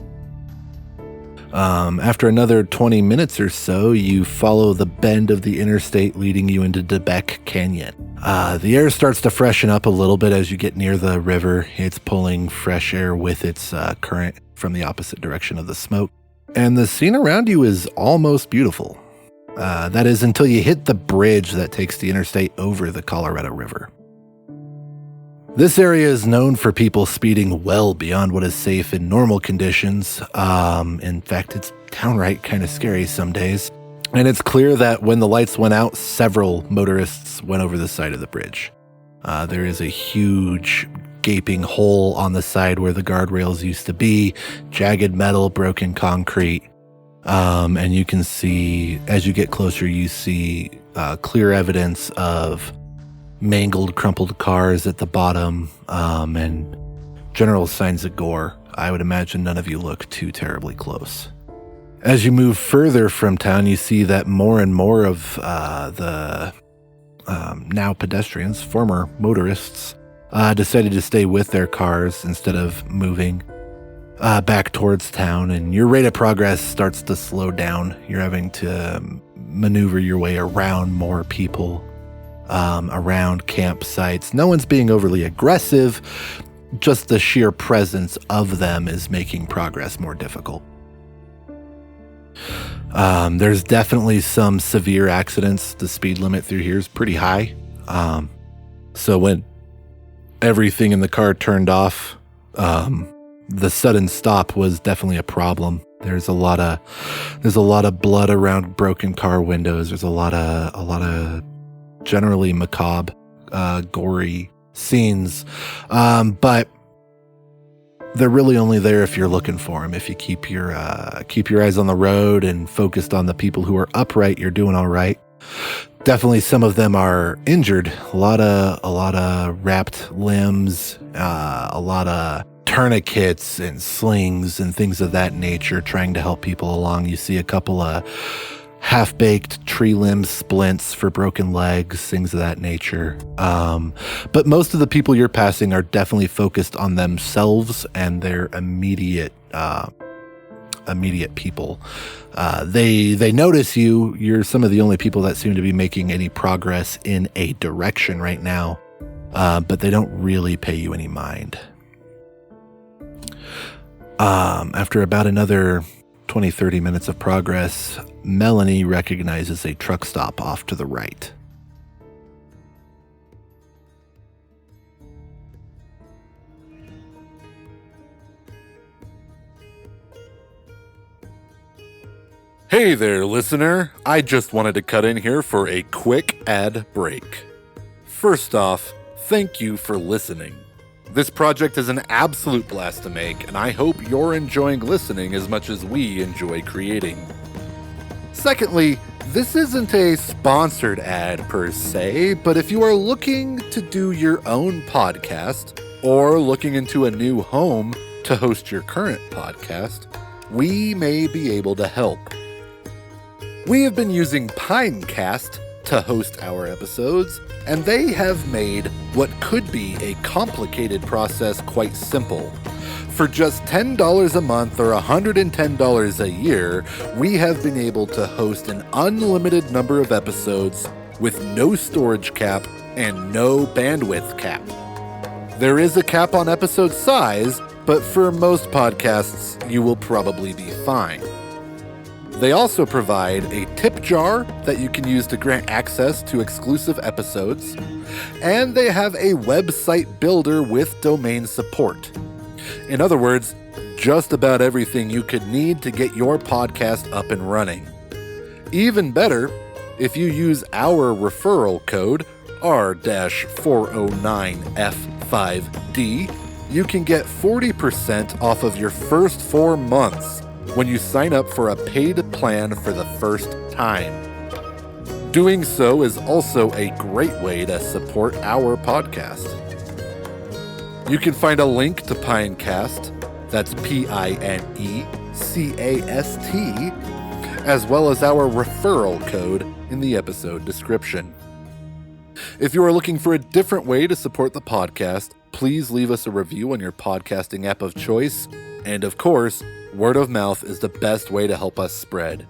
After another 20 minutes or so, you follow the bend of the interstate leading you into Debec Canyon. The air starts to freshen up a little bit as you get near the river. It's pulling fresh air with its current from the opposite direction of the smoke. And the scene around you is almost beautiful. That is until you hit the bridge that takes the interstate over the Colorado River. This area is known for people speeding well beyond what is safe in normal conditions. In fact, it's downright kind of scary some days. And it's clear that when the lights went out, several motorists went over the side of the bridge. There is a huge gaping hole on the side where the guardrails used to be, jagged metal, broken concrete. And you can see, as you get closer, you see clear evidence of mangled, crumpled cars at the bottom, and general signs of gore. I would imagine none of you look too terribly close. As you move further from town, you see that more and more of the now pedestrians, former motorists, decided to stay with their cars instead of moving back towards town, and your rate of progress starts to slow down. You're having to maneuver your way around more people, around campsites. No one's being overly aggressive, just the sheer presence of them is making progress more difficult. There's definitely some severe accidents. The speed limit through here is pretty high. So when everything in the car turned off, the sudden stop was definitely a problem. There's a lot of blood around broken car windows. There's a lot of generally macabre, gory scenes. But they're really only there if you're looking for them. If you keep your eyes on the road and focused on the people who are upright, you're doing all right. Definitely some of them are injured. A lot of wrapped limbs, a lot of tourniquets and slings and things of that nature trying to help people along. You see a couple of half-baked tree limb splints for broken legs, things of that nature. But most of the people you're passing are definitely focused on themselves and their immediate people. They notice you. You're some of the only people that seem to be making any progress in a direction right now, but they don't really pay you any mind. After about another 20-30 minutes of progress, Melanie recognizes a truck stop off to the right. Hey there, listener. I just wanted to cut in here for a quick ad break. First off, thank you for listening. This project is an absolute blast to make, and I hope you're enjoying listening as much as we enjoy creating. Secondly, this isn't a sponsored ad per se, but if you are looking to do your own podcast or looking into a new home to host your current podcast, we may be able to help. We have been using Pinecast to host our episodes, and they have made what could be a complicated process quite simple. For just $10 a month or $110 a year, we have been able to host an unlimited number of episodes with no storage cap and no bandwidth cap. There is a cap on episode size, but for most podcasts, you will probably be fine. They also provide a tip jar that you can use to grant access to exclusive episodes, and they have a website builder with domain support. In other words, just about everything you could need to get your podcast up and running. Even better, if you use our referral code, R-409F5D, you can get 40% off of your first 4 months when you sign up for a paid plan for the first time. Doing so is also a great way to support our podcast. You can find a link to Pinecast, that's Pinecast, as well as our referral code in the episode description. If you are looking for a different way to support the podcast, please leave us a review on your podcasting app of choice. And of course, word of mouth is the best way to help us spread.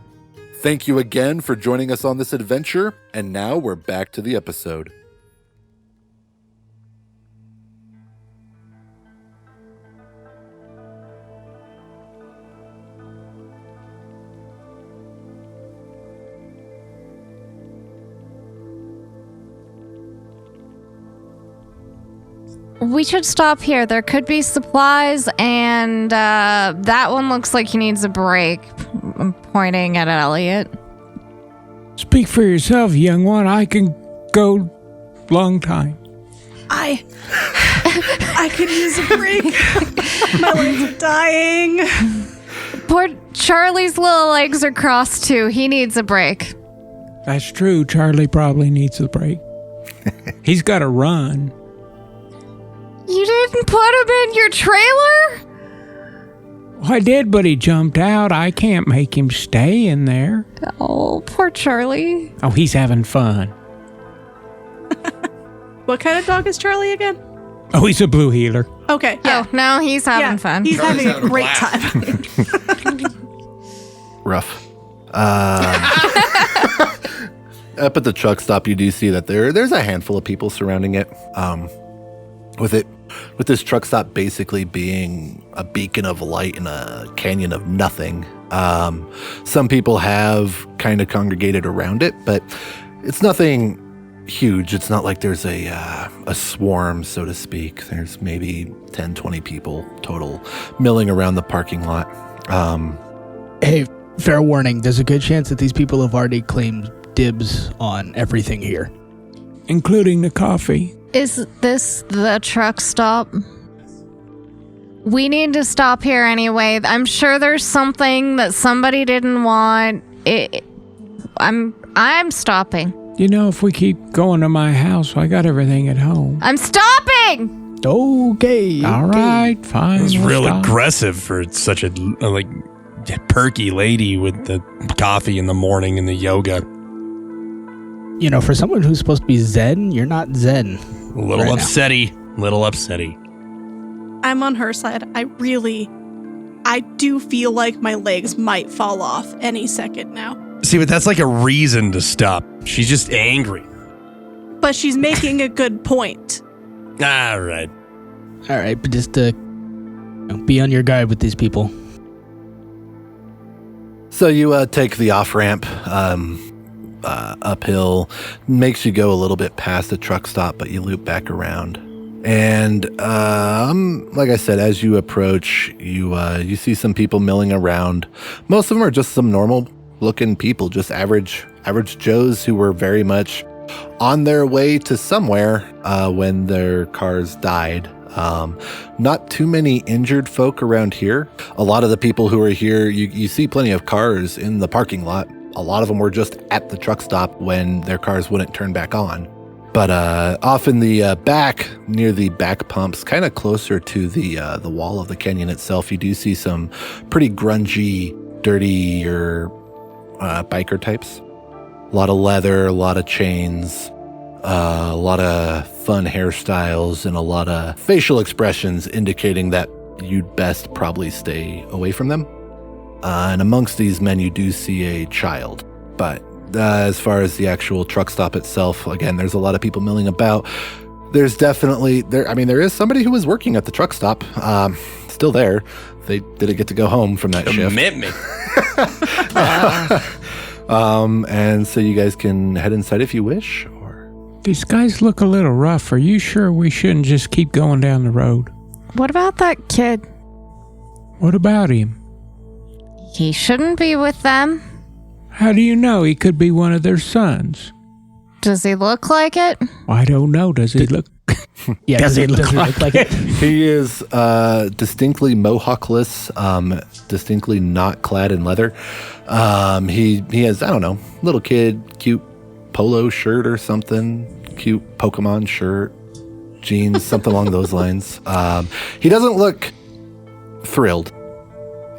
Thank you again for joining us on this adventure, and now we're back to the episode. We should stop here. There could be supplies, and that one looks like he needs a break. I'm pointing at Elliot. Speak for yourself, young one. I can go long time. I could use a break. My legs are dying. Poor Charlie's little legs are crossed too. He needs a break. That's true. Charlie probably needs a break. He's got to run. You didn't put him in your trailer? Well, I did, but he jumped out. I can't make him stay in there. Oh, poor Charlie. Oh, he's having fun. What kind of dog is Charlie again? Oh, he's a blue healer. Okay. Yeah. Oh, no, he's having fun. He's Charlie's having a having a great blast. time. Rough. Up at the truck stop, you do see that there's a handful of people surrounding it. With this truck stop basically being a beacon of light in a canyon of nothing. Some people have kind of congregated around it, but it's nothing huge. It's not like there's a swarm, so to speak. There's maybe 10, 20 people total milling around the parking lot. Hey, fair warning. There's a good chance that these people have already claimed dibs on everything here. Including the coffee. Is this the truck stop? We need to stop here anyway. I'm sure there's something that somebody didn't want. I'm stopping. You know, if we keep going to my house, I got everything at home. I'm stopping! Okay. All right, fine. It was we'll real stop. aggressive for such a perky lady with the coffee in the morning and the yoga. You know, for someone who's supposed to be zen, you're not zen. A little Right now. upsetty. I'm on her side. I do feel like my legs might fall off any second now. See, but that's like a reason to stop. She's just angry. But she's making a good point. All right. All right, but just be on your guard with these people. So you take the off-ramp uphill, makes you go a little bit past the truck stop, but you loop back around. And like I said, as you approach, you see some people milling around. Most of them are just some normal-looking people, just average Joes who were very much on their way to somewhere when their cars died. Not too many injured folk around here. A lot of the people who are here, you see plenty of cars in the parking lot. A lot of them were just at the truck stop when their cars wouldn't turn back on. But off in the back, near the back pumps, kind of closer to the wall of the canyon itself, you do see some pretty grungy, dirtier biker types. A lot of leather, a lot of chains, a lot of fun hairstyles, and a lot of facial expressions indicating that you'd best probably stay away from them. And amongst these men, you do see a child, but as far as the actual truck stop itself, again, there's a lot of people milling about. There's definitely there is somebody who was working at the truck stop, still there. They didn't get to go home from that shift. Commitment. And so you guys can head inside if you wish. Or These guys look a little rough. Are you sure we shouldn't just keep going down the road? What about that kid? What about him? He shouldn't be with them. How do you know? He could be one of their sons. Does he look like it? I don't know. Does he look? Yeah, does he look like it? he is distinctly mohawkless, distinctly not clad in leather. He has, I don't know, little kid, cute polo shirt or something, cute Pokemon shirt, jeans, something along those lines. He doesn't look thrilled.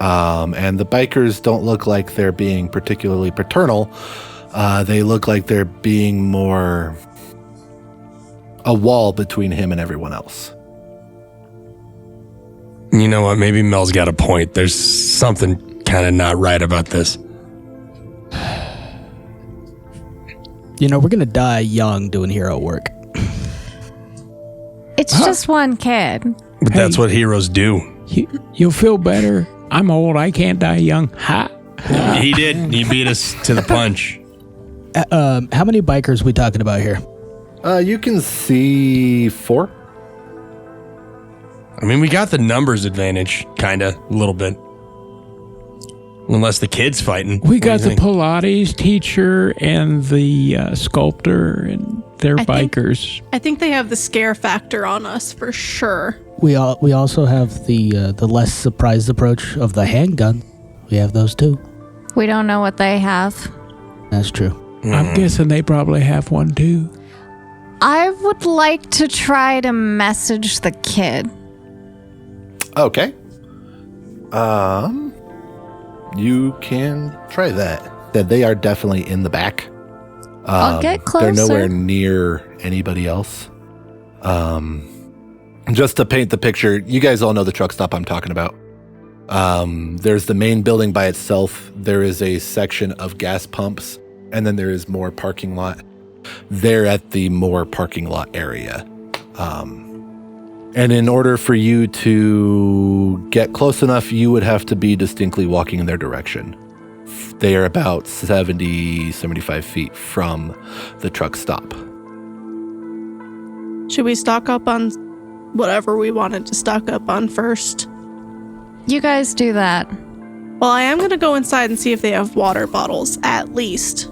And the bikers don't look like they're being particularly paternal. They look like they're being more a wall between him and everyone else. You know what? Maybe Mel's got a point. There's something kind of not right about this. You know, we're going to die young doing hero work. It's just one kid. But that's what heroes do. You'll feel better. I'm old. I can't die young. Ha. He did. He beat us to the punch. How many bikers we talking about here? You can see 4. I mean, we got the numbers advantage, kind of, a little bit. Unless the kid's fighting. We got the Pilates teacher and the sculptor, and they're bikers. I think they have the scare factor on us for sure. We also have the less surprised approach of the handgun. We have those too. We don't know what they have. That's true. I'm guessing they probably have one too. I would like to try to message the kid. Okay. You can try that. That they are definitely in the back. I'll get closer. They're nowhere near anybody else. Just to paint the picture, you guys all know the truck stop I'm talking about. There's the main building by itself. There is a section of gas pumps, and then there is more parking lot. They're at the more parking lot area. And in order for you to get close enough, you would have to be distinctly walking in their direction. They are about 70, 75 feet from the truck stop. Should we stock up on whatever we wanted to stock up on first? You guys do that. Well, I am going to go inside and see if they have water bottles, at least.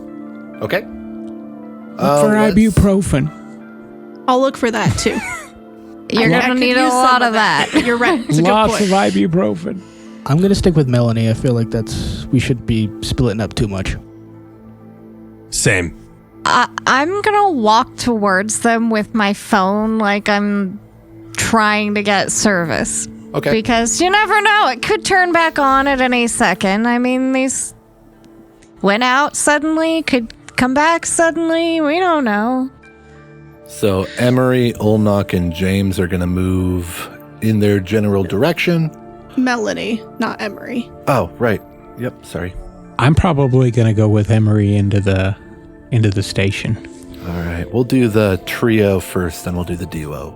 Okay. For ibuprofen. I'll look for that too. You're going to need a lot of that. You're right. It's a Lots good of point. ibuprofen. I'm going to stick with Melanie. I feel like we should be splitting up too much. Same. I'm going to walk towards them with my phone like I'm trying to get service. Okay. Because you never know. It could turn back on at any second. I mean, these went out suddenly, could come back suddenly. We don't know. So Emery, Olnock, and James are going to move in their general direction. Melanie, not Emery. Oh, right. Yep, sorry. I'm probably going to go with Emery into the station. All right, we'll do the trio first, then we'll do the duo.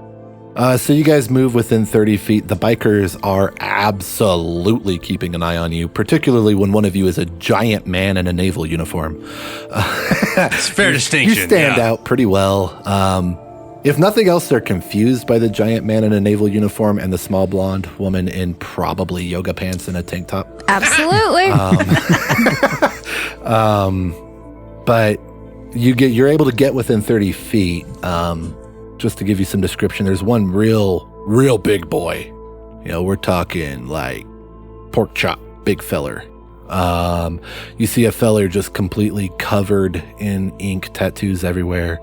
So you guys move within 30 feet. The bikers are absolutely keeping an eye on you, particularly when one of you is a giant man in a naval uniform. It's fair distinction. You stand out pretty well. If nothing else, they're confused by the giant man in a naval uniform and the small blonde woman in probably yoga pants and a tank top. Absolutely. But you're able to get within 30 feet. Just to give you some description, there's one real big boy. You know, we're talking like pork chop, big feller. You see a feller just completely covered in ink, tattoos everywhere.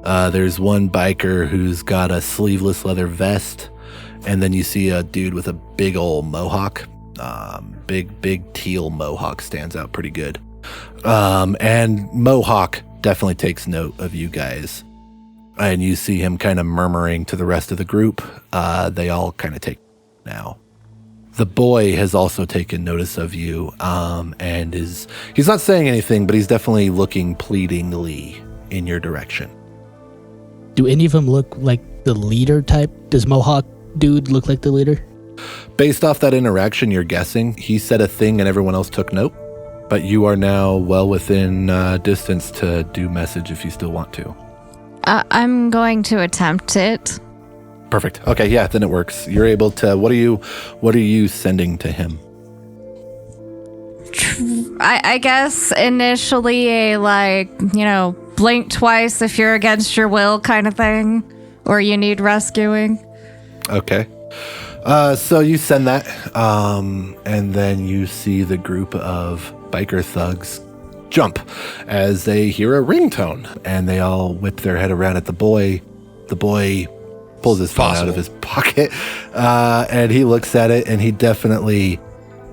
There's one biker who's got a sleeveless leather vest, and then you see a dude with a big old mohawk. Big teal mohawk stands out pretty good. And Mohawk definitely takes note of you guys. And you see him kind of murmuring to the rest of the group. They all kind of take now. The boy has also taken notice of you, and he's not saying anything, but he's definitely looking pleadingly in your direction. Do any of them look like the leader type? Does Mohawk dude look like the leader? Based off that interaction, you're guessing he said a thing and everyone else took note, but you are now well within distance to do message if you still want to. I'm going to attempt it. Perfect. Okay, yeah, then it works. You're able to. What are you sending to him? I guess initially a blink twice if you're against your will kind of thing, or you need rescuing. Okay. So you send that, and then you see the group of biker thugs jump as they hear a ringtone, and they all whip their head around at the boy. The boy pulls his phone out of his pocket, and he looks at it, and he definitely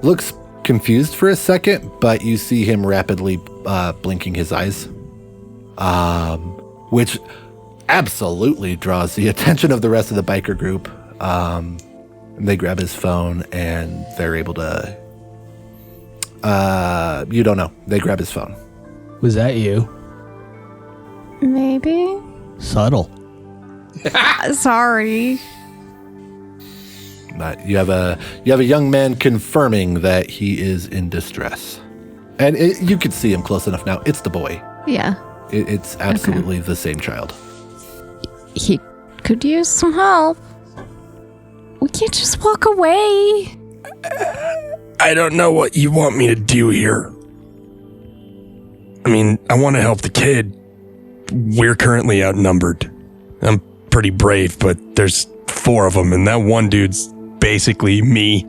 looks confused for a second, but you see him rapidly blinking his eyes, which absolutely draws the attention of the rest of the biker group. They grab his phone, and they're able to... you don't know. They grab his phone. Was that you? Maybe. Subtle. Sorry. But you have a young man confirming that he is in distress, and you can see him close enough now. It's the boy. Yeah. It's absolutely the same child. He could use some help. We can't just walk away. I don't know what you want me to do here. I mean, I want to help the kid. We're currently outnumbered. I'm pretty brave, but there's 4 of them, and that one dude's basically me.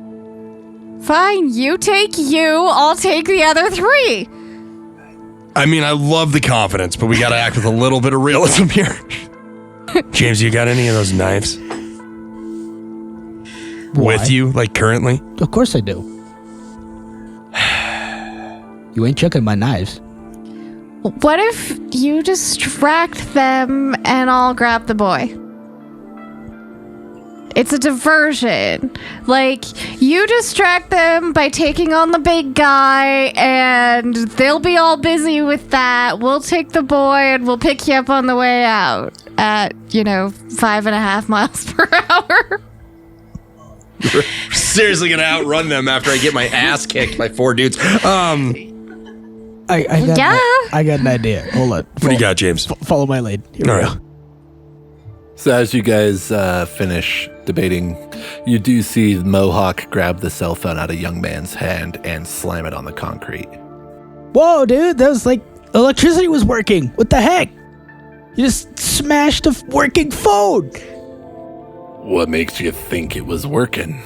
Fine, you take you, I'll take the other 3. I mean, I love the confidence, but we gotta act with a little bit of realism here. James, you got any of those knives? Why? With you, like currently? Of course I do. You ain't chucking my knives. What if you distract them and I'll grab the boy? It's a diversion. Like, you distract them by taking on the big guy, and they'll be all busy with that. We'll take the boy and we'll pick you up on the way out at, 5.5 miles per hour. Seriously gonna outrun them after I get my ass kicked by 4 dudes. I got an idea. Hold on. What do you got, James? Follow my lead. Here we All go. right. So as you guys finish debating, you do see Mohawk grab the cell phone out of young man's hand and slam it on the concrete. Whoa, dude, that was like electricity was working. What the heck? You just smashed a working phone. What makes you think it was working?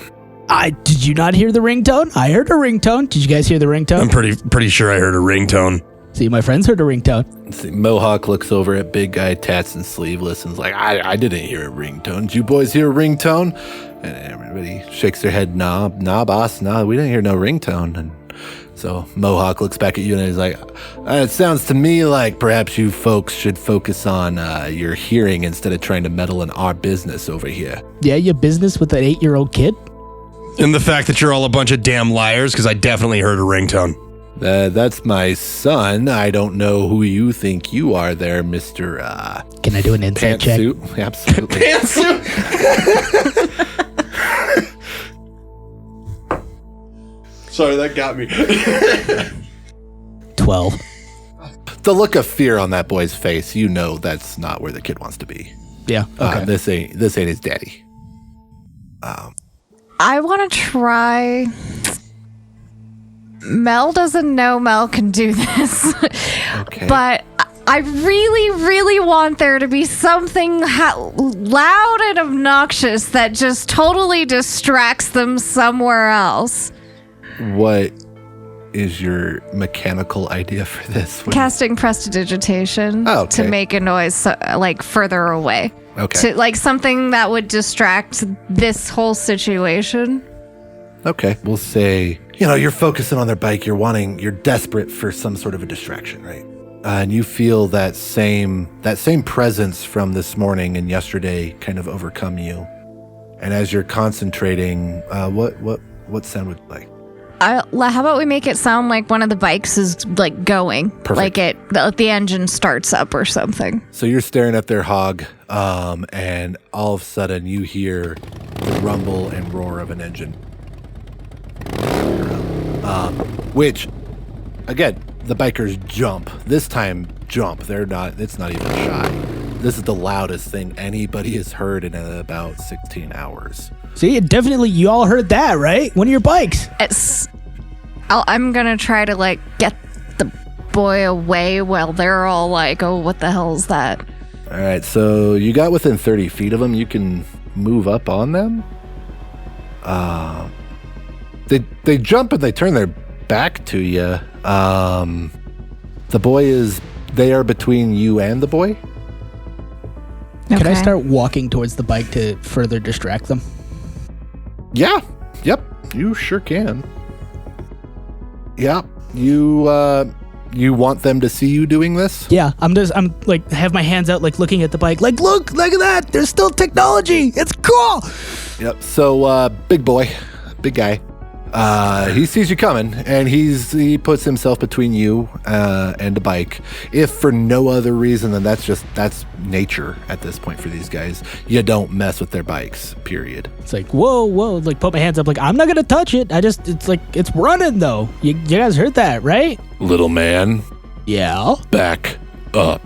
Did you not hear the ringtone? I heard a ringtone. Did you guys hear the ringtone? I'm pretty sure I heard a ringtone. See, my friends heard a ringtone. See, Mohawk looks over at big guy Tats and Sleeveless and is like, I didn't hear a ringtone. Did you boys hear a ringtone? And everybody shakes their head, nah, boss, nah, we didn't hear no ringtone. And so Mohawk looks back at you and he's like, it sounds to me like perhaps you folks should focus on your hearing instead of trying to meddle in our business over here. Yeah, your business with an 8-year-old kid? And the fact that you're all a bunch of damn liars, because I definitely heard a ringtone. That's my son. I don't know who you think you are there, Mr. Can I do an insight check? Pantsuit. Absolutely. Pantsuit? 'Sorry, that got me. 12. The look of fear on that boy's face, you know that's not where the kid wants to be. Yeah. Okay. This ain't his daddy. I want to try. Mel doesn't know Mel can do this. Okay. But I really, really want there to be something loud and obnoxious that just totally distracts them somewhere else. What is your mechanical idea for this? Casting prestidigitation okay. to make a noise further away. Okay. To something that would distract this whole situation. Okay. We'll say, you're focusing on their bike. You're desperate for some sort of a distraction, right? And you feel that same presence from this morning and yesterday kind of overcome you. And as you're concentrating, what what sound would you like? How about we make it sound like one of the bikes is like going, Perfect. like the engine starts up or something. So you're staring at their hog, and all of a sudden you hear the rumble and roar of an engine. Which, again, the bikers jump. This time, jump. It's not even shy. This is the loudest thing anybody has heard in about 16 hours. See, definitely you all heard that, right? One of your bikes. I'm gonna try to like get the boy away while they're all like, oh, what the hell is that? All right, so you got within 30 feet of them. You can move up on them. They jump and they turn their back to you. The boy they are between you and the boy. Can I start walking towards the bike to further distract them? Yeah. Yep. You sure can. Yeah. You want them to see you doing this? Yeah, I'm like have my hands out, like looking at the bike, like look at that. There's still technology. It's cool. Yep. So big boy, big guy. He sees you coming, and he puts himself between you and the bike. If for no other reason than that's nature at this point for these guys. You don't mess with their bikes. Period. It's like whoa, like put my hands up, like I'm not gonna touch it. It's like it's running though. You guys heard that, right? Little man, Yeah. back up.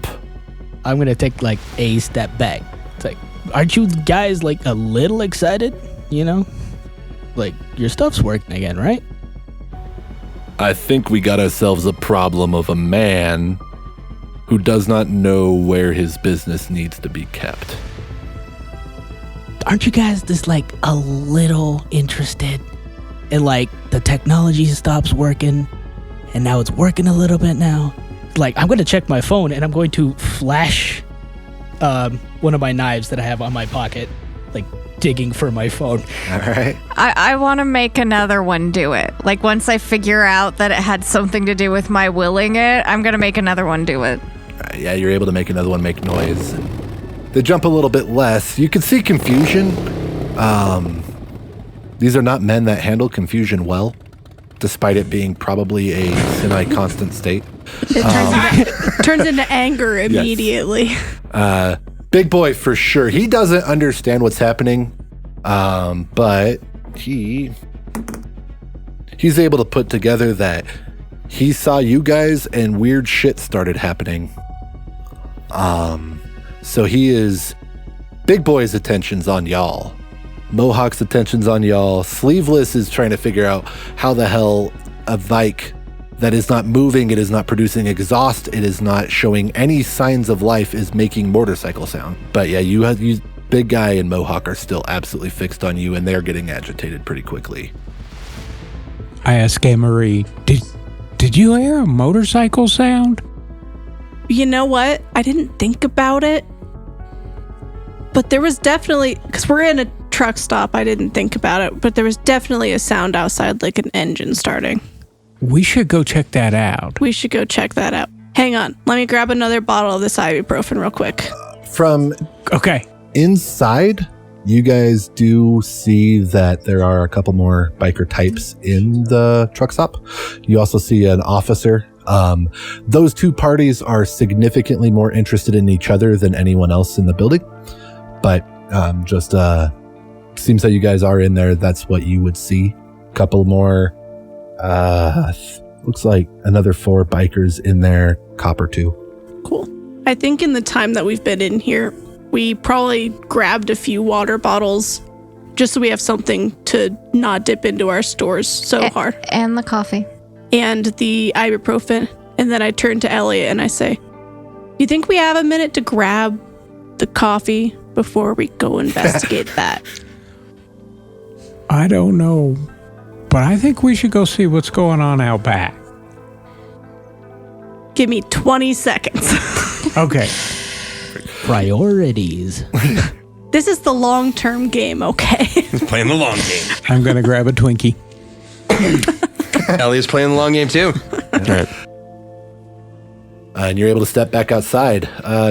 I'm gonna take like a step back. It's like, aren't you guys like a little excited? You know, like your stuff's working again, right? I think we got ourselves a problem of a man who does not know where his business needs to be kept. Aren't you guys just like a little interested in like the technology stops working and now it's working a little bit now? Like I'm going to check my phone and I'm going to flash one of my knives that I have on my pocket, like digging for my phone. All right. I want to make another one do it. Like once I figure out that it had something to do with my willing it, I'm going to make another one do it. Yeah, you're able to make another one make noise. They jump a little bit less. You can see confusion. These are not men that handle confusion well, despite it being probably a semi-constant state. It turns into anger immediately. Big boy for sure. He doesn't understand what's happening, but he's able to put together that he saw you guys and weird shit started happening. So Big boy's attention's on y'all. Mohawk's attention's on y'all. Sleeveless is trying to figure out how the hell a bike that is not moving, it is not producing exhaust, it is not showing any signs of life is making motorcycle sound. But yeah, you Big Guy and Mohawk are still absolutely fixed on you, and they're getting agitated pretty quickly. I asked Marie, did you hear a motorcycle sound? You know what? I didn't think about it. But there was definitely, because we're in a truck stop, I didn't think about it, but there was definitely a sound outside, like an engine starting. We should go check that out. We should go check that out. Hang on. Let me grab another bottle of this ibuprofen real quick. From Okay. inside, you guys do see that there are a couple more biker types in the truck stop. You also see an officer. Those two parties are significantly more interested in each other than anyone else in the building. But just seems that you guys are in there. That's what you would see. A couple more. Looks like another 4 bikers in there. Copper 2. Cool. I think in the time that we've been in here, we probably grabbed a few water bottles just so we have something to not dip into our stores so hard. And the coffee. And the ibuprofen. And then I turn to Elliot and I say, do you think we have a minute to grab the coffee before we go investigate that? I don't know, but I think we should go see what's going on out back. Give me 20 seconds. Okay. Priorities. This is the long-term game, okay? He's playing the long game. I'm going to grab a Twinkie. Elliot's playing the long game too. All right. And you're able to step back outside.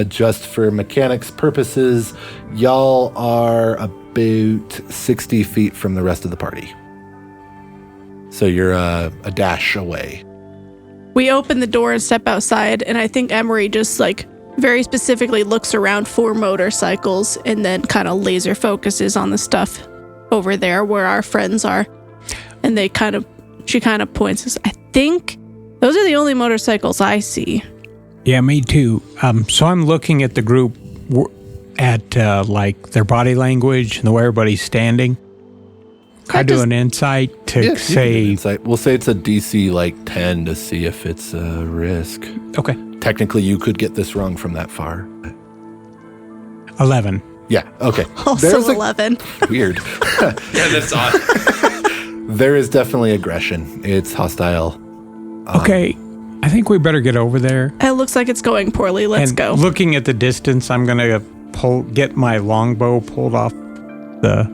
Just for mechanics purposes, y'all are about 60 feet from the rest of the party. So you're a dash away. We open the door and step outside, and I think Emery just like very specifically looks around for motorcycles and then kind of laser focuses on the stuff over there where our friends are. And she kind of points us. I think those are the only motorcycles I see. Yeah, me too. So I'm looking at the group at like their body language and the way everybody's standing. I do an insight to say... Insight. We'll say it's a DC like 10 to see if it's a risk. Okay. Technically, you could get this wrong from that far. 11. Yeah, okay. Also 11. Weird. Yeah, that's odd. There is definitely aggression. It's hostile. Okay, I think we better get over there. It looks like it's going poorly. Let's And go. Looking at the distance, I'm going to get my longbow pulled off the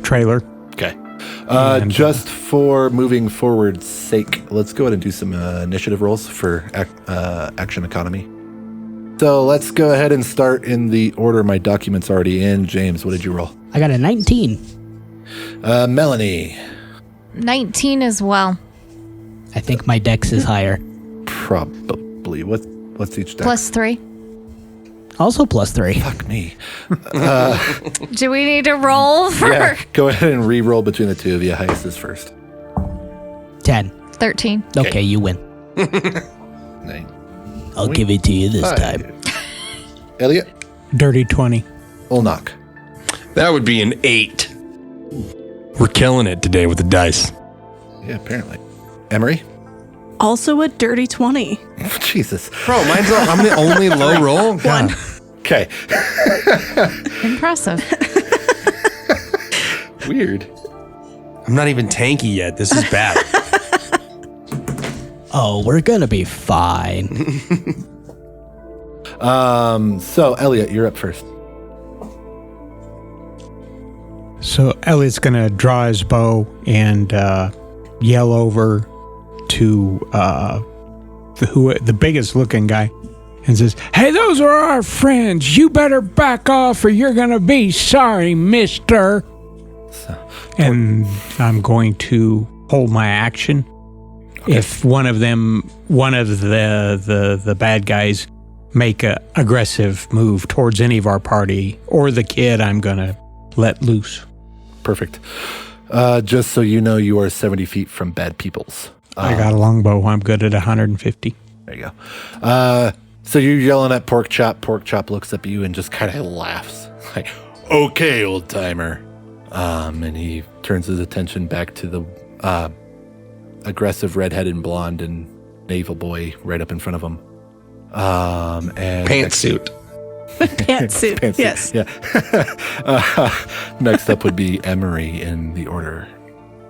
trailer. Okay. Just for moving forward's sake, let's go ahead and do some initiative rolls for action economy. So let's go ahead and start in the order my document's already in. James, what did you roll? I got a 19. Melanie. 19 as well. I think my dex is higher. Probably. What's each deck? +3. Also +3. Fuck me. Do we need to roll for Yeah, go ahead and re-roll between the two of you. Highest is first. 10. 13? Okay, you win. 9. I'll give it to you this time. Elliot. Dirty 20. Olnak. That would be an 8. We're killing it today with the dice. Yeah, apparently. Emery. Also a dirty 20. Jesus. Bro, I'm the only low roll? God. 1. Okay. Impressive. Weird. I'm not even tanky yet. This is bad. Oh, we're gonna be fine. So Elliot, you're up first. So Elliot's going to draw his bow and yell over to the biggest looking guy and says, "Hey, those are our friends. You better back off or you're going to be sorry, mister." And I'm going to hold my action. Okay. If one of the bad guys make a aggressive move towards any of our party or the kid, I'm going to let loose. Perfect. Just so you know, you are 70 feet from bad peoples. I got a longbow. I'm good at 150. There you go. So you're yelling at Pork Chop. Pork Chop looks up at you and just kind of laughs. Like, okay, old timer. And he turns his attention back to the aggressive redheaded blonde and naval boy right up in front of him. And Pantsuit. Pantsuit. Yes. Yeah. Next up would be Emery in the order.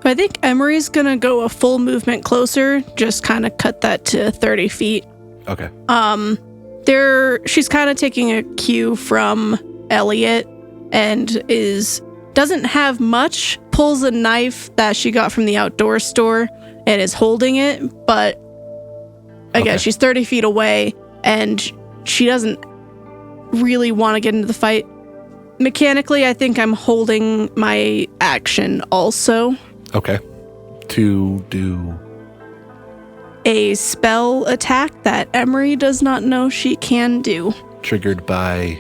I think Emery's gonna go a full movement closer, just kind of cut that to 30 feet. Okay. She's kind of taking a cue from Elliot and doesn't have much, pulls a knife that she got from the outdoor store and is holding it, but again, she's 30 feet away and she doesn't really want to get into the fight. Mechanically, I think I'm holding my action also. Okay. To do a spell attack that Emery does not know she can do. Triggered by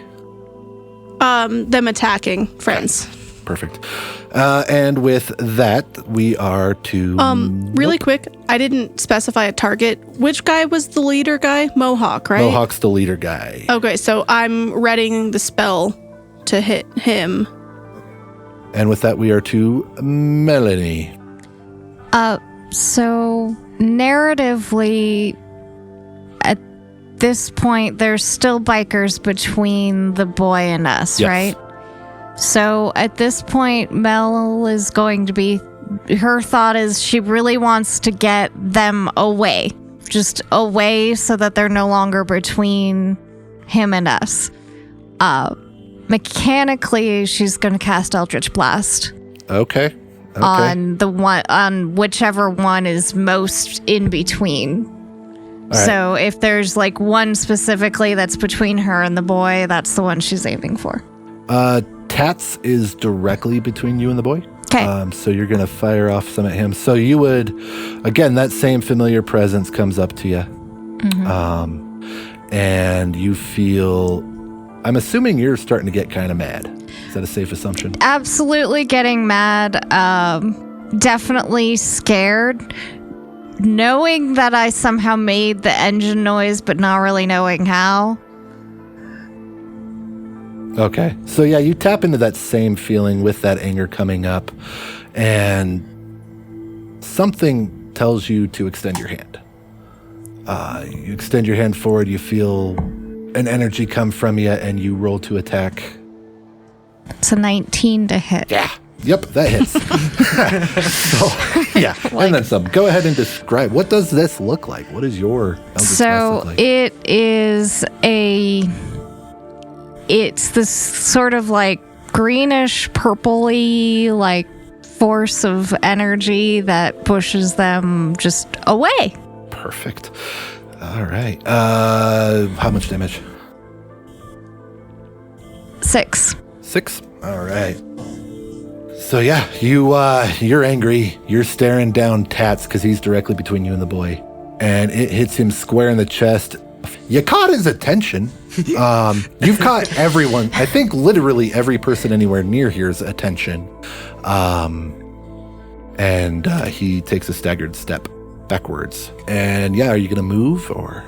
them attacking friends. Perfect. And with that, we are to really quick, I didn't specify a target. Which guy was the leader guy? Mohawk, right? Mohawk's the leader guy. Okay, so I'm readying the spell to hit him. And with that, we are to Melanie. So narratively, at this point, there's still bikers between the boy and us, Yes. right? So at this point, Mel is going to be, her thought is she really wants to get them away, just away so that they're no longer between him and us. Mechanically, she's going to cast Eldritch Blast. Okay. On whichever one is most in between. Right. So if there's like one specifically that's between her and the boy, that's the one she's aiming for. Tats is directly between you and the boy. Okay. So you're going to fire off some at him. So you would, again, that same familiar presence comes up to you. And you feel, I'm assuming you're starting to get kind of mad. Is that a safe assumption? Absolutely getting mad. Definitely scared. Knowing that I somehow made the engine noise, but not really knowing how. Okay. So yeah, you tap into that same feeling with that anger coming up, and something tells you to extend your hand. You extend your hand forward, you feel an energy come from you, and you roll to attack. It's a 19 to hit. Yeah. Yep, that hits. So, yeah, and then some. Go ahead and describe. What does this look like? What does your Eldritch Blast look like? It is it's this sort of like greenish, purpley, like force of energy that pushes them just away. Perfect. All right. How much damage? 6. 6. All right. So yeah, you're angry. You're staring down Tats because he's directly between you and the boy, and it hits him square in the chest. You caught his attention. You've caught everyone. I think literally every person anywhere near here's attention. And he takes a staggered step backwards. And yeah, are you gonna move or?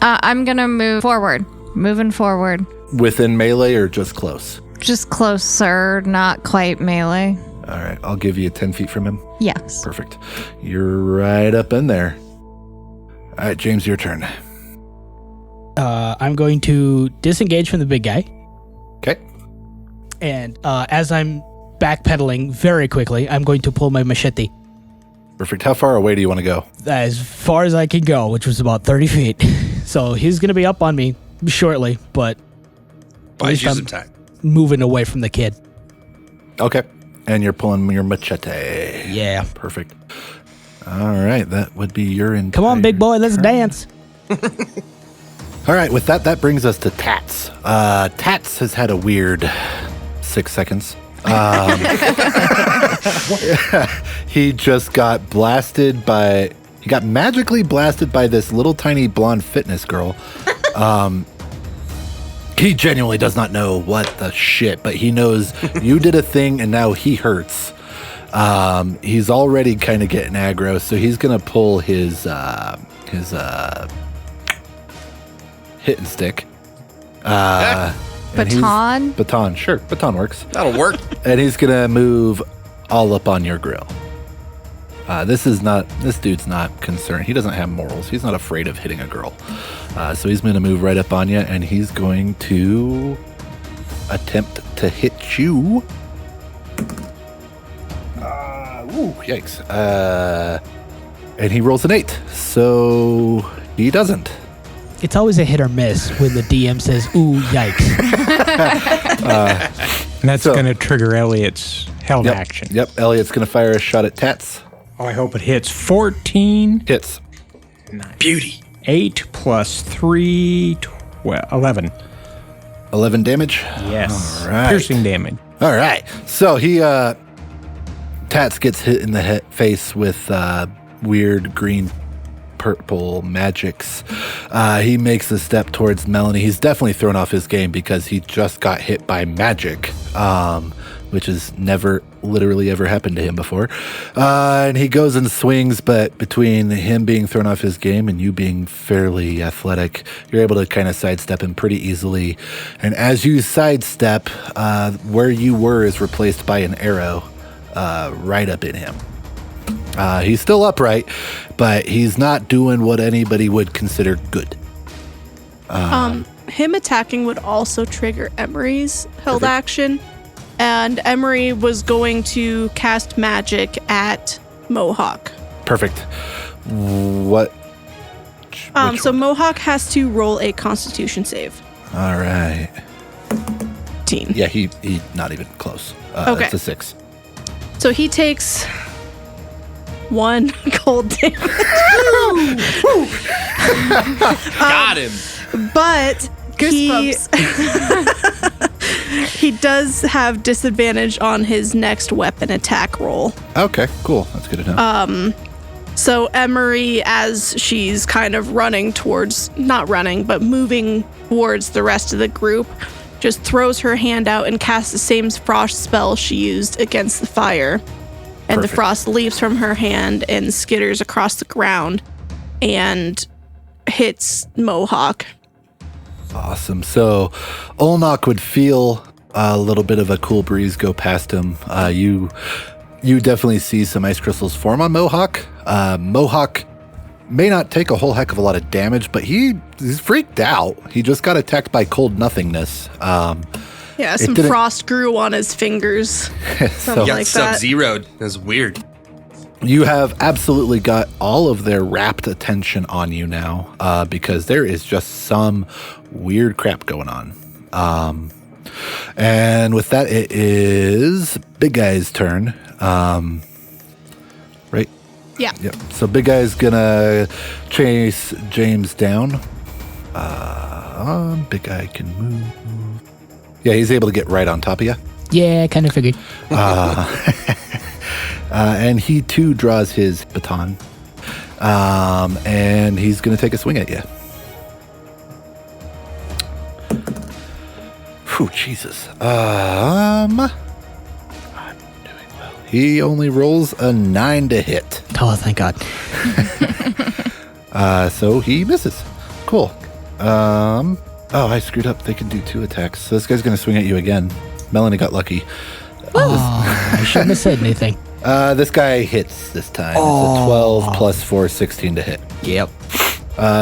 I'm gonna move forward. Moving forward. Within melee or just close? Just closer, not quite melee. All right, I'll give you 10 feet from him. Yes. Perfect. You're right up in there. All right, James, your turn. I'm going to disengage from the big guy. Okay. And as I'm backpedaling very quickly, I'm going to pull my machete Perfect. How far away do you want to go? as far as I can go, which was about 30 feet. So he's going to be up on me shortly, but Buys you I'm some time. moving away from the kid. Okay. And you're pulling your machete. Yeah. Perfect. All right, that would be your entire Come on, big boy, let's dance. All right, with that brings us to Tats. Tats has had a weird 6 seconds. He just got he got magically blasted by this little tiny blonde fitness girl. He genuinely does not know what the shit, but he knows you did a thing and now he hurts. He's already kind of getting aggro, so he's gonna pull his hit and stick. Baton? Baton, sure. Baton works. That'll work. And he's gonna move all up on your grill. This dude's not concerned. He doesn't have morals. He's not afraid of hitting a girl. So he's gonna move right up on you, and he's going to attempt to hit you. Ooh, yikes. And he rolls an 8, so he doesn't. It's always a hit or miss when the DM says, ooh, yikes. And that's going to trigger Elliot's held action. Yep, Elliot's going to fire a shot at Tats. Oh, I hope it hits. 14. Hits. Beauty. 8 plus 3, 11. 11 damage? Yes. All right. Piercing damage. All right. So he, Tats gets hit in the face with weird green purple magics. He makes a step towards Melanie. He's definitely thrown off his game because he just got hit by magic, which has never literally ever happened to him before. And he goes and swings, but between him being thrown off his game and you being fairly athletic, you're able to kind of sidestep him pretty easily. And as you sidestep, where you were is replaced by an arrow right up in him. He's still upright, but he's not doing what anybody would consider good. Him attacking would also trigger Emery's held action, and Emery was going to cast magic at Mohawk. Perfect. What? So Mohawk has to roll a Constitution save. All right. 18. Yeah, he not even close. Okay. It's a 6. So he takes 1 cold damage. Got him. But he does have disadvantage on his next weapon attack roll. Okay, cool. That's good to know. So Emery, as she's kind of running towards, not running, but moving towards the rest of the group, just throws her hand out and casts the same frost spell she used against the fire. And Perfect. the frost leaves from her hand and skitters across the ground and hits Mohawk. Awesome. So Olnok would feel a little bit of a cool breeze go past him. You definitely see some ice crystals form on Mohawk. Mohawk may not take a whole heck of a lot of damage, but he's freaked out. He just got attacked by cold nothingness. Yeah, some frost grew on his fingers. Something Got like that. sub-zeroed. That's weird. You have absolutely got all of their rapt attention on you now, because there is just some weird crap going on. And with that, it is Big Guy's turn. Right? Yeah. Yep. So Big Guy's gonna chase James down. Big Guy can move. Yeah, he's able to get right on top of you. Yeah, kind of figured. And he too draws his baton. And he's gonna take a swing at you. Whew, Jesus. I'm doing well. He only rolls a 9 to hit. Oh, thank God. So he misses. Cool. Oh, I screwed up. They can do 2 attacks. So this guy's going to swing at you again. Melanie got lucky. Oh, I shouldn't have said anything. This guy hits this time. It's a 12 plus 4, 16 to hit. Yep.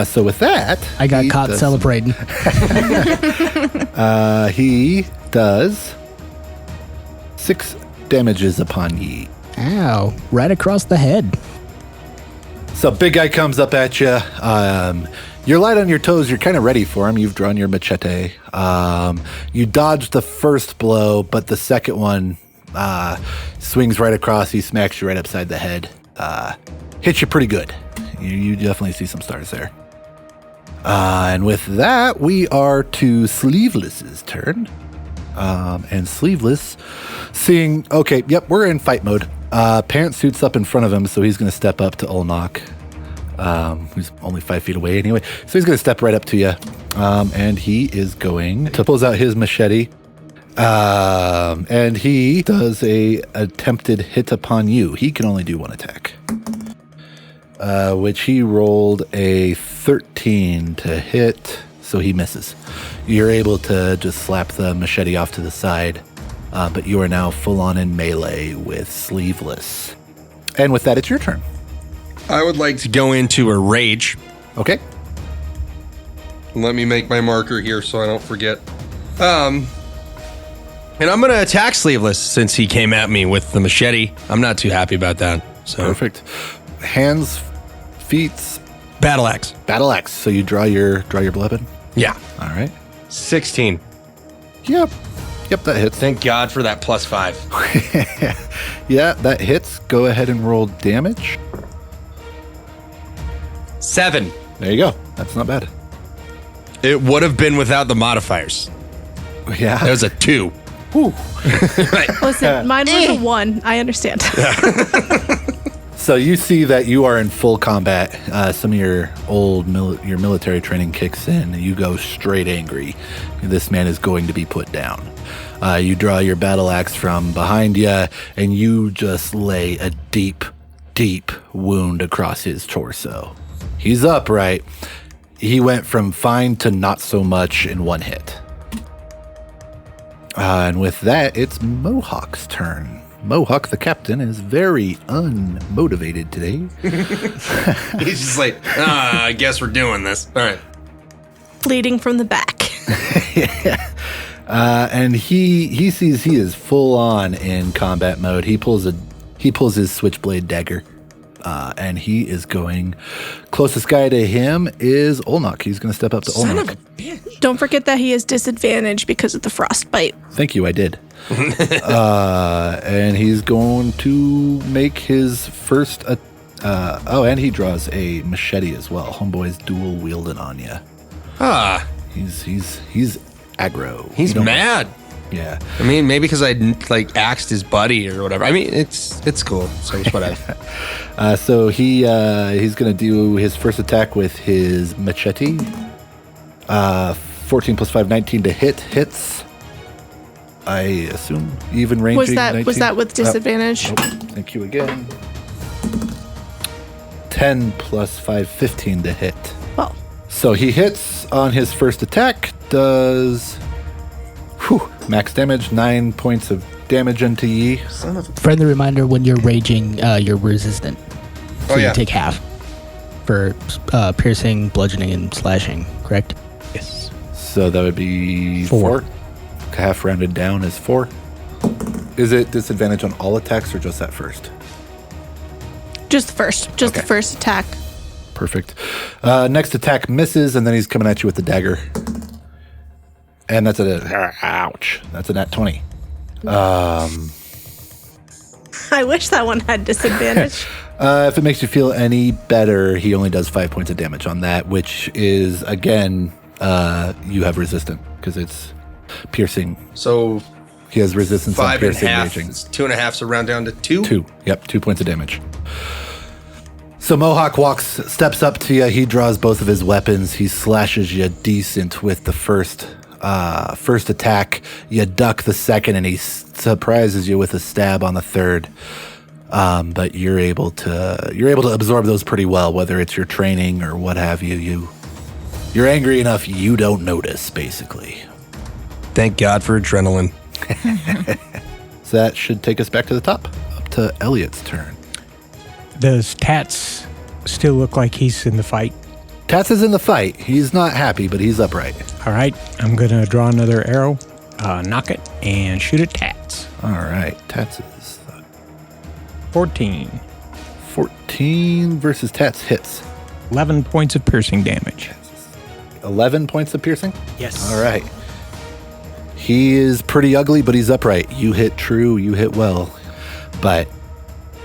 So with that, I got he caught does- celebrating. He does 6 damages upon ye. Ow, right across the head. So big guy comes up at you. You're light on your toes. You're kind of ready for him. You've drawn your machete. You dodged the first blow, but the second one swings right across. He smacks you right upside the head. Hits you pretty good. You definitely see some stars there. And with that, we are to Sleeveless's turn. And Sleeveless, seeing, okay, yep, we're in fight mode. Pantsuit's up in front of him, so he's going to step up to Olnok, who's only 5 feet away anyway. So he's going to step right up to you, and he is going to pulls out his machete, and he does a attempted hit upon you. He can only do 1 attack, which he rolled a 13 to hit, so he misses. You're able to just slap the machete off to the side, but you are now full on in melee with Sleeveless. And with that, it's your turn. I would like to go into a rage. Okay. Let me make my marker here so I don't forget. And I'm going to attack Sleeveless since he came at me with the machete. I'm not too happy about that. So Perfect. Hands, feet, battle axe. battle axe. So you draw your weapon. Yeah. All right. 16. Yep, that hits. Thank God for that +5. Yeah, that hits. Go ahead and roll damage. 7. There you go. That's not bad. It would have been without the modifiers. Yeah. That was a 2. Whew. Listen, mine was a 1. I understand. So you see that you are in full combat. Some of your your military training kicks in. And you go straight angry. This man is going to be put down. You draw your battle axe from behind you, and you just lay a deep, deep wound across his torso. He's upright. He went from fine to not so much in 1 hit. And with that, it's Mohawk's turn. Mohawk, the captain, is very unmotivated today. He's just like, I guess we're doing this. All right. Bleeding from the back. And he sees he is full on in combat mode. He pulls his switchblade dagger, and he is going. Closest guy to him is Olnok. He's going to step up to Olnok. Don't forget that he has disadvantage because of the frostbite. Thank you, I did. And he's going to make his first. And he draws a machete as well. Homeboy's dual wielding on you. Ah, He's aggro. he's mad. Yeah. I mean, maybe because I like axed his buddy or whatever. I mean, it's cool. So it's whatever. So he's going to do his first attack with his machete. 14 plus 5, 19 to hit. Hits. I assume even ranging. Was that with disadvantage? Nope. Thank you again. 10 plus 5, 15 to hit. Well. So he hits on his first attack, does max damage, 9 points of damage into ye. Friendly reminder, when you're raging, you're resistant. So you take half for piercing, bludgeoning, and slashing, correct? Yes. So that would be 4. Half rounded down is 4. Is it disadvantage on all attacks or just that first? Just the first. Just the first attack. Perfect. Next attack misses, and then he's coming at you with the dagger. And that's ouch. That's a nat 20. I wish that one had disadvantage. If it makes you feel any better, he only does 5 points of damage on that, which is, again, you have resistant because it's piercing. So he has resistance on 5 piercing and half. raging. It's 2.5, so round down to 2? 2. Yep, 2 points of damage. So Mohawk steps up to you. He draws both of his weapons. He slashes you decent with the first attack. You duck the second, and he surprises you with a stab on the third. But you're able to absorb those pretty well, whether it's your training or what have you. You're angry enough you don't notice, basically. Thank God for adrenaline. So that should take us back to the top, up to Elliot's turn. Does Tats still look like he's in the fight? Tats is in the fight. He's not happy, but he's upright. All right, I'm going to draw another arrow, knock it, and shoot at Tats. All right, Tats is 14. 14 versus Tats hits. 11 points of piercing damage. 11 points of piercing? Yes. All right. He is pretty ugly, but he's upright. You hit true, you hit well. But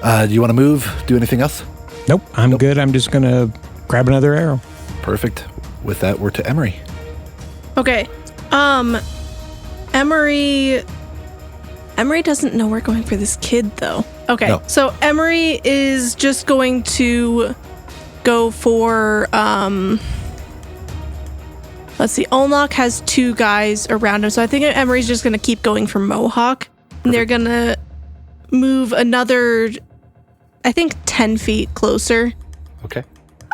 do you want to move? Do anything else? Nope, I'm good. I'm just going to grab another arrow. Perfect. With that, we're to Emery. Okay. Emery doesn't know we're going for this kid, though. Okay. No. So Emery is just going to go for, let's see, Olnock has 2 guys around him. So I think Emery's just going to keep going for Mohawk. And they're going to move another, I think, 10 feet closer. Okay.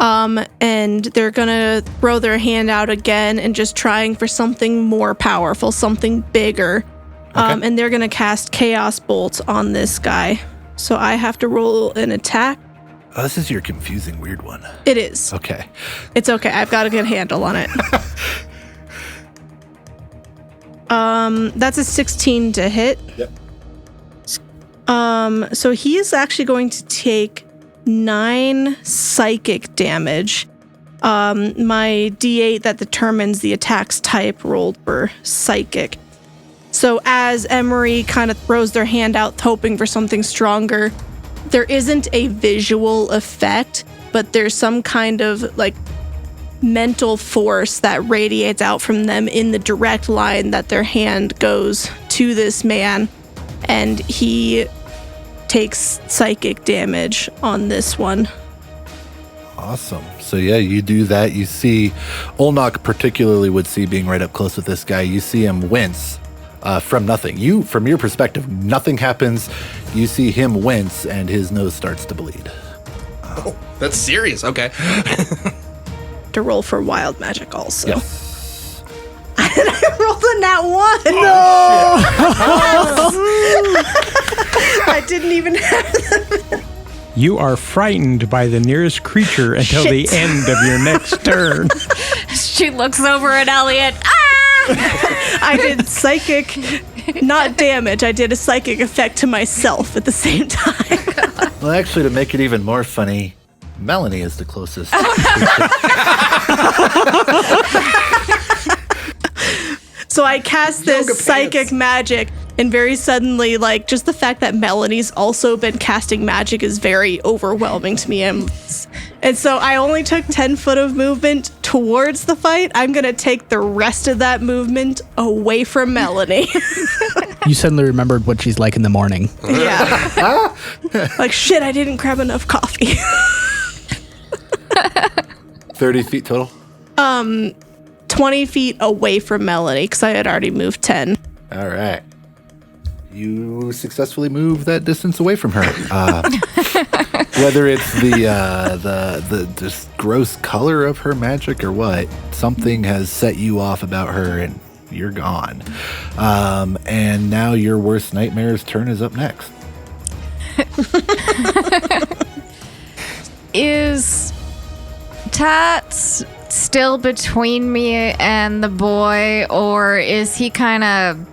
And they're gonna throw their hand out again and just trying for something more powerful, something bigger. Okay. And they're gonna cast Chaos Bolt on this guy. So I have to roll an attack. Oh, this is your confusing weird one. It is. Okay. It's okay. I've got a good handle on it. That's a 16 to hit. Yep. So he is actually going to take 9 psychic damage. My D8 that determines the attack's type rolled for psychic. So as Emery kind of throws their hand out hoping for something stronger, there isn't a visual effect, but there's some kind of like mental force that radiates out from them in the direct line that their hand goes to this man, and he takes psychic damage on this one. Awesome. So yeah, you do that. You see, Olnock particularly would see being right up close with this guy. You see him wince from nothing. From your perspective, nothing happens. You see him wince, and his nose starts to bleed. Oh, that's serious. Okay. To roll for wild magic also. Yes. I rolled a nat 1. No! I didn't even have them. You are frightened by the nearest creature until the end of your next turn. She looks over at Elliot. Ah! I did psychic, not damage. I did a psychic effect to myself at the same time. Well, actually, to make it even more funny, Melanie is the closest. So I cast this psychic magic, and very suddenly, like, just the fact that Melanie's also been casting magic is very overwhelming to me. And so I only took 10 foot of movement towards the fight, I'm going to take the rest of that movement away from Melanie. You suddenly remembered what she's like in the morning. Yeah. Like, shit, I didn't grab enough coffee. 30 feet total? 20 feet away from Melanie because I had already moved 10. All right. You successfully move that distance away from her. Whether it's the just gross color of her magic or what, something has set you off about her and you're gone. And now your worst nightmare's turn is up next. Is Tats still between me and the boy, or is he kind of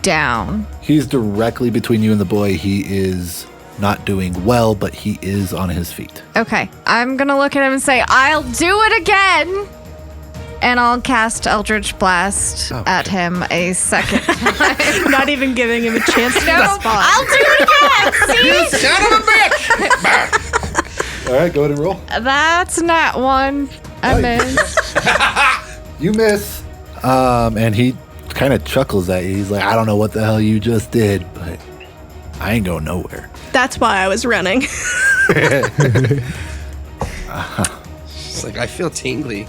down? He's directly between you and the boy. He is not doing well, but he is on his feet. Okay, I'm gonna look at him and say, I'll do it again! And I'll cast Eldritch Blast at him a second time. Not even giving him a chance to No, respond. I'll do it again! See? Son of a bitch! All right, go ahead and roll. That's not one. I missed. You miss. And he kind of chuckles at you. He's like, I don't know what the hell you just did, but I ain't going nowhere. That's why I was running. It's like, I feel tingly.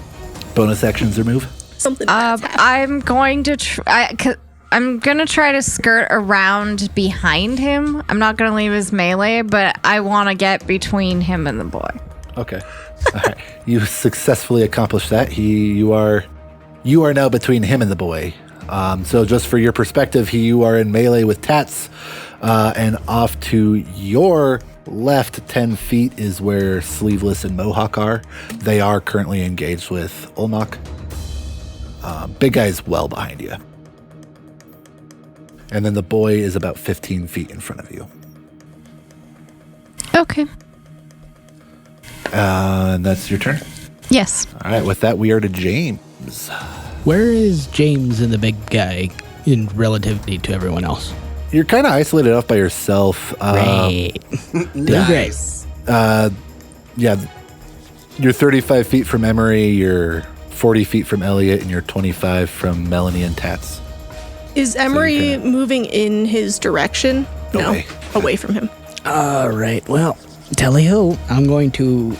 Bonus actions or move? Something bad's happened. I'm going to I'm gonna try to skirt around behind him. I'm not gonna leave his melee, but I want to get between him and the boy. Okay. All right. You successfully accomplished that. You are now between him and the boy. So just for your perspective, you are in melee with Tats, and off to your left 10 feet is where Sleeveless and Mohawk are. They are currently engaged with Ulnok. Big guy's well behind you. And then the boy is about 15 feet in front of you. Okay. And that's your turn. Yes. All right. With that, we are to James. Where is James and the big guy in relativity to everyone else? You're kind of isolated off by yourself. Great. Doing great. Yeah. You're 35 feet from Emery, you're 40 feet from Elliot, and you're 25 from Melanie and Tats. Is Emery moving in his direction? Away. No, away from him. All right. Well, tally-ho. I'm going to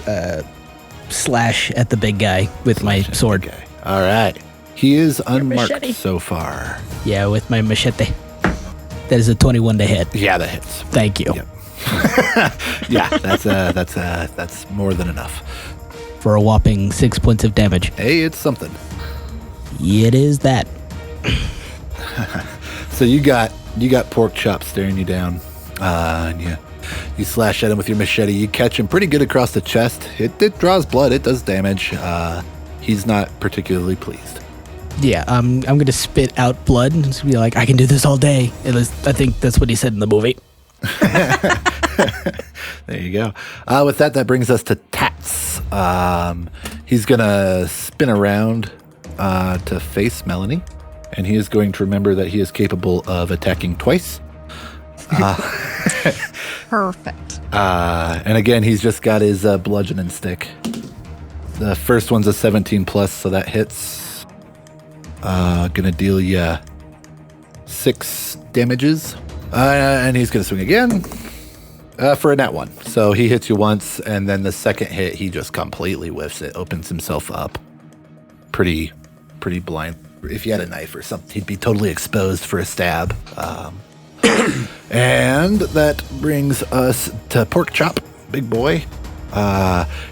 slash at the big guy with my sword. Okay. All right. He is unmarked machete. so far. Yeah, with my machete. That is a 21 to hit. Yeah, that hits. Thank you. Yep. Yeah, that's more than enough. For a whopping 6 points of damage. Hey, it's something. It is that. So you got pork chop staring you down, and you slash at him with your machete. You catch him pretty good across the chest. It draws blood. It does damage. He's not particularly pleased. Yeah, I'm going to spit out blood and just be like, I can do this all day. At least I think that's what he said in the movie. There you go. With that brings us to Tats. He's going to spin around to face Melanie, and he is going to remember that he is capable of attacking twice. Perfect. And again, he's just got his bludgeoning stick. The first one's a 17 plus, so that hits. Gonna deal you 6 damages. And he's gonna swing again for a nat 1. So he hits you once, and then the second hit, he just completely whiffs it, opens himself up. Pretty blind. If you had a knife or something, he'd be totally exposed for a stab. And that brings us to Pork Chop, big boy.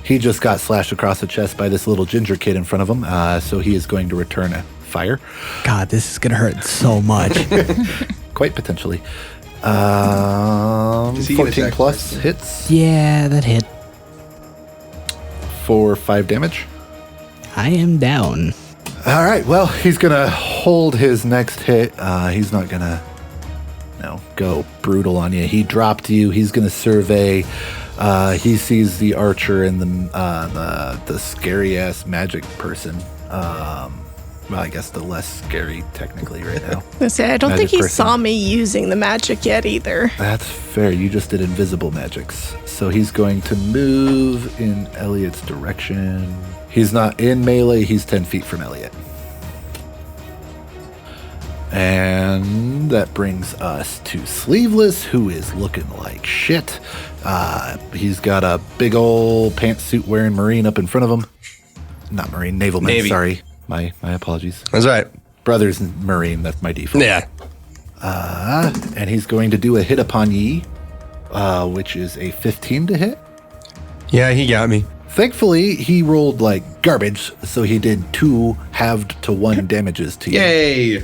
He just got slashed across the chest by this little ginger kid in front of him, so he is going to return a fire. God, this is going to hurt so much. Quite potentially. Is he gonna 14 attack plus first? hits Yeah, that hit. for 5 damage. I am down. All right, well, he's going to hold his next hit. He's not going to go brutal on you. He dropped you. He's going to survey. He sees the archer and the scary ass magic person. Well, I guess the less scary technically right now. I don't think Magic he person. saw me using the magic yet either. That's fair. You just did invisible magics. So he's going to move in Elliot's direction. He's not in melee. He's 10 feet from Elliot. And that brings us to Sleeveless, who is looking like shit. He's got a big old pantsuit wearing Marine up in front of him. Not Marine, Navalman, Navy. Sorry. My apologies. That's right. Brother's Marine, that's my default. Yeah. And he's going to do a hit upon ye, which is a 15 to hit. Yeah, he got me. Thankfully, he rolled like garbage, so he did 2 halved to 1 damages to you. Yay.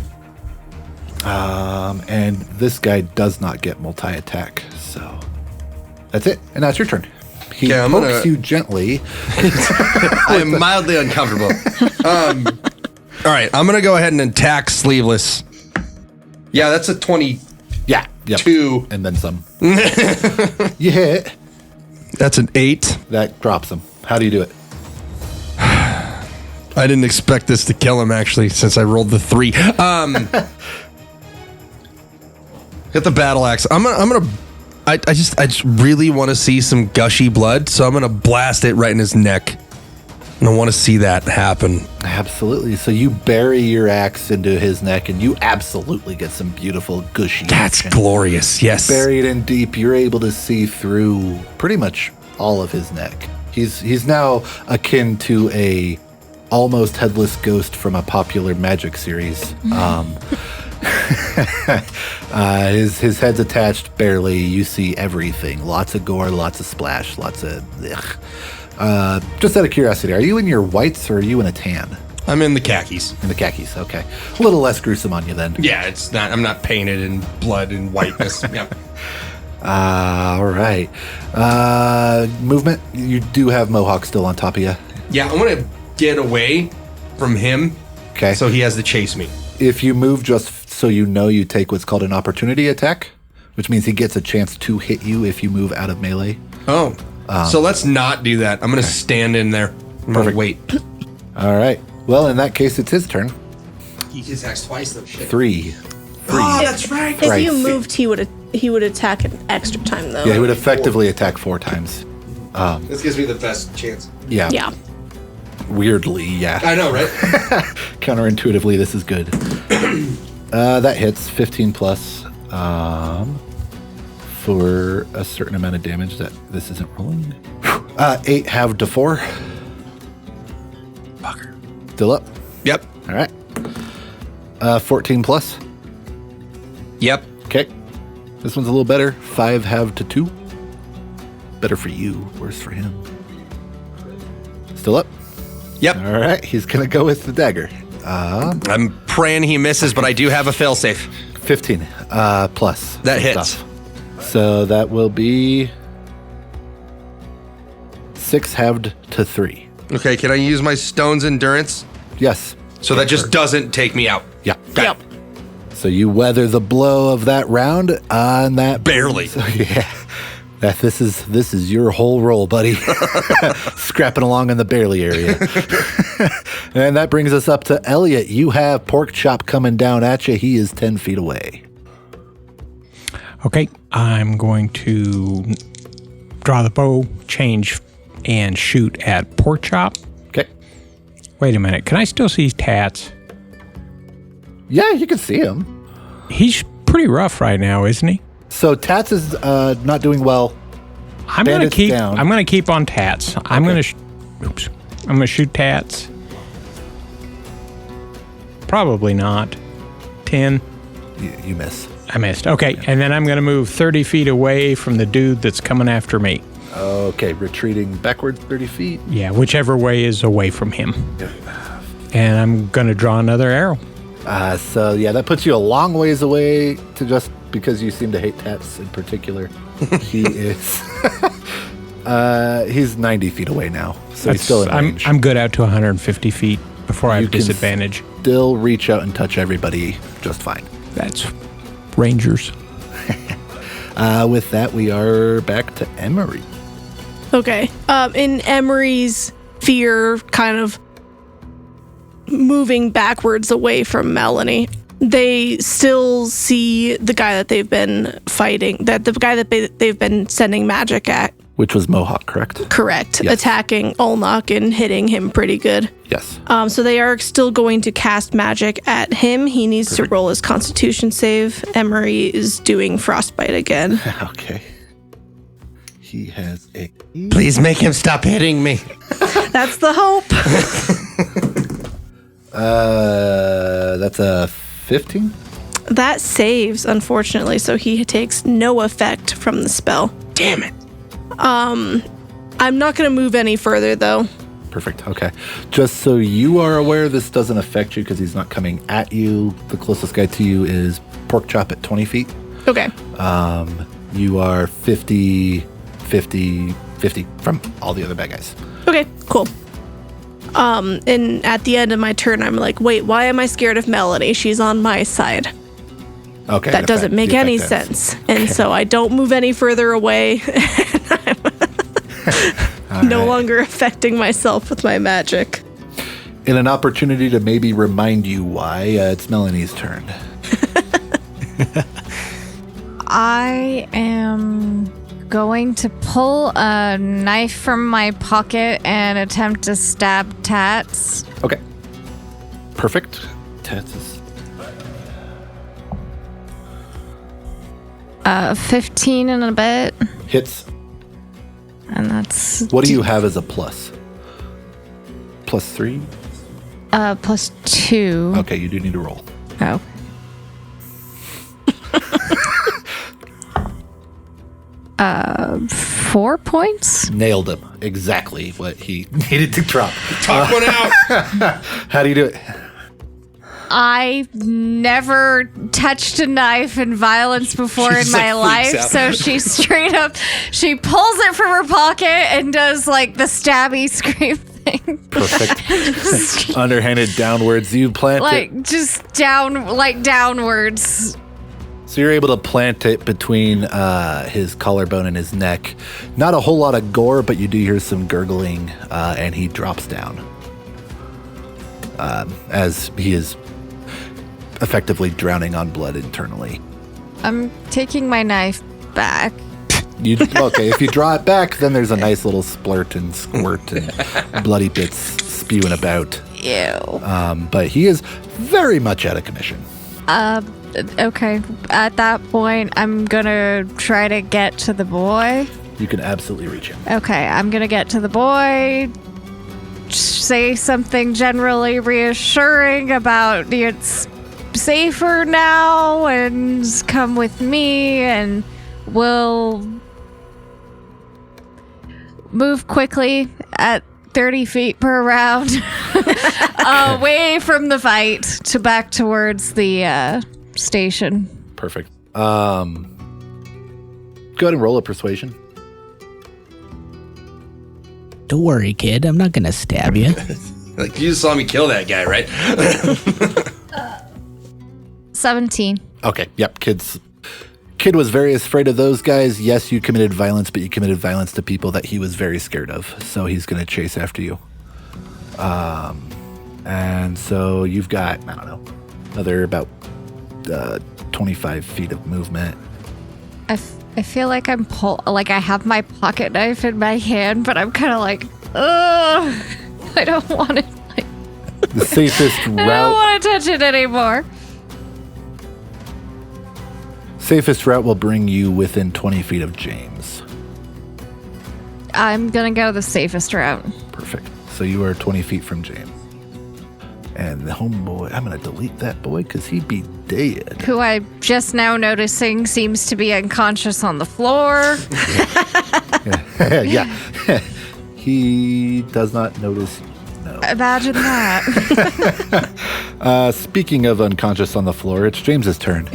And this guy does not get multi-attack, so that's it. And now it's your turn. He Yeah, I'm pokes gonna- you gently. I am mildly uncomfortable. All right, I'm going to go ahead and attack Sleeveless. Yeah, that's a 22. Yeah, yep. And then some. You hit. That's an 8. That drops him. How do you do it? I didn't expect this to kill him, actually, since I rolled the 3. Get the battle axe. I just really want to see some gushy blood, so I'm gonna blast it right in his neck. And I want to see that happen. Absolutely. So you bury your axe into his neck, and you absolutely get some beautiful gushy That's action. glorious. Yes. Buried in deep, you're able to see through pretty much all of his neck. He's now akin to a almost headless ghost from a popular magic series. His head's attached barely. You see everything. Lots of gore, lots of splash, lots of ugh. Just out of curiosity, are you in your whites or are you in a tan? I'm in the khakis. In the khakis, okay. A little less gruesome on you then. Yeah, it's not. I'm not painted in blood and whiteness. Yep. All right. Movement. You do have Mohawk still on top of you. Yeah, I'm gonna get away from him. Okay. So he has to chase me. If you move just so you know, you take what's called an opportunity attack, which means he gets a chance to hit you if you move out of melee. Oh. So let's not do that. I'm gonna stand in there. I'm gonna wait. All right. Well, in that case, it's his turn. He attacks twice though. Shit. 3. Oh, that's right. If Right. you moved, he would attack an extra time though. Yeah, he would effectively attack 4 times. This gives me the best chance. Yeah. Yeah. Weirdly, yeah. I know, right? Counterintuitively, this is good. That hits 15 plus for a certain amount of damage that this isn't rolling. 8 halved to 4. Fucker. Still up. Yep. All right. 14 plus. Yep. Okay. This one's a little better. 5 halved to 2. Better for you, worse for him. Still up. Yep. All right. He's going to go with the dagger. I'm praying he misses, but I do have a failsafe. 15 plus. That hits. Stuff. So that will be 6 halved to 3. Okay, can I use my stone's endurance? Yes. So that just doesn't take me out. Yeah. Yep. So you weather the blow of that round on that. Barely. So, yeah. This is your whole roll, buddy. Scrapping along in the barely area. And that brings us up to Elliot. You have Pork Chop coming down at you. He is 10 feet away. Okay, I'm going to draw the bow, change, and shoot at Pork Chop. Okay. Wait a minute, can I still see Tats? Yeah, you can see him. He's pretty rough right now, isn't he? So Tats is not doing well. I'm gonna Bandits keep. down. I'm gonna keep on Tats. I'm gonna. Oops. I'm gonna shoot Tats. Probably not. 10. You miss. I missed. Okay, and then I'm gonna move 30 feet away from the dude that's coming after me. Okay, retreating backwards 30 feet. Yeah, whichever way is away from him. And I'm gonna draw another arrow. So yeah, that puts you a long ways away to just because you seem to hate Tats in particular. He is. He's 90 feet away now, so he's still in range. I'm good out to 150 feet before I You have can disadvantage. Still reach out and touch everybody just fine. That's Rangers. With that, we are back to Emery. Okay. In Emery's fear, kind of moving backwards away from Melanie, they still see the guy that they've been fighting, that the guy that they've been sending magic at, Which was Mohawk, correct? Correct. Yes. Attacking Olnok and hitting him pretty good. Yes. So they are still going to cast magic at him. He needs to roll his Constitution save. Emery is doing frostbite again. Okay. He has a... Please make him stop hitting me. That's the hope. That's a 15? That saves, unfortunately, so he takes no effect from the spell. Damn it. I'm not going to move any further, though. Perfect. Okay. Just so you are aware, this doesn't affect you because he's not coming at you. The closest guy to you is Pork Chop at 20 feet. Okay. You are 50 from all the other bad guys. Okay, cool. And at the end of my turn, I'm like, wait, why am I scared of Melanie? She's on my side. Okay. That doesn't make any sense. And so I don't move any further away. I'm no longer affecting myself with my magic. In an opportunity to maybe remind you why, it's Melanie's turn. I am going to pull a knife from my pocket and attempt to stab Tats. Okay. Perfect. Tats is 15 and a bit. hits. And that's... What do you have as a plus? +3? +2. Okay, you do need to roll. Oh. Uh, 4 points? Nailed him. Exactly what he needed to drop. Talk one out. How do you do it? I've never touched a knife in violence before in my life, so she straight up, she pulls it from her pocket and does like the stabby scream thing. Perfect. Underhanded downwards. You plant it. Like just downwards. So you're able to plant it between his collarbone and his neck. Not a whole lot of gore, but you do hear some gurgling, and he drops down. As he is effectively drowning on blood internally. I'm taking my knife back. Okay, if you draw it back, then there's a nice little splurt and squirt and bloody bits spewing about. Ew. But he is very much out of commission. Okay. At that point, I'm gonna try to get to the boy. You can absolutely reach him. Okay, I'm gonna get to the boy, say something generally reassuring about it's safer now and come with me and we'll move quickly at 30 feet per round away from the fight to back towards the station. Perfect. Go ahead and roll a persuasion. Don't worry, kid. I'm not gonna stab you. Like, you just saw me kill that guy, right? 17. Okay, yep, Kid was very afraid of those guys. Yes, you committed violence, but you committed violence to people that he was very scared of. So he's going to chase after you. And so you've got, I don't know, another about 25 feet of movement. I feel like I have my pocket knife in my hand, but I'm kind of like, ugh, I don't want it. The safest route. I don't want to touch it anymore. Safest route will bring you within 20 feet of James. I'm going to go the safest route. Perfect. So you are 20 feet from James. And the homeboy, I'm going to delete that boy because he'd be dead. Who I'm just now noticing seems to be unconscious on the floor. Yeah. He does not notice. No. Imagine that. Speaking of unconscious on the floor, it's James's turn.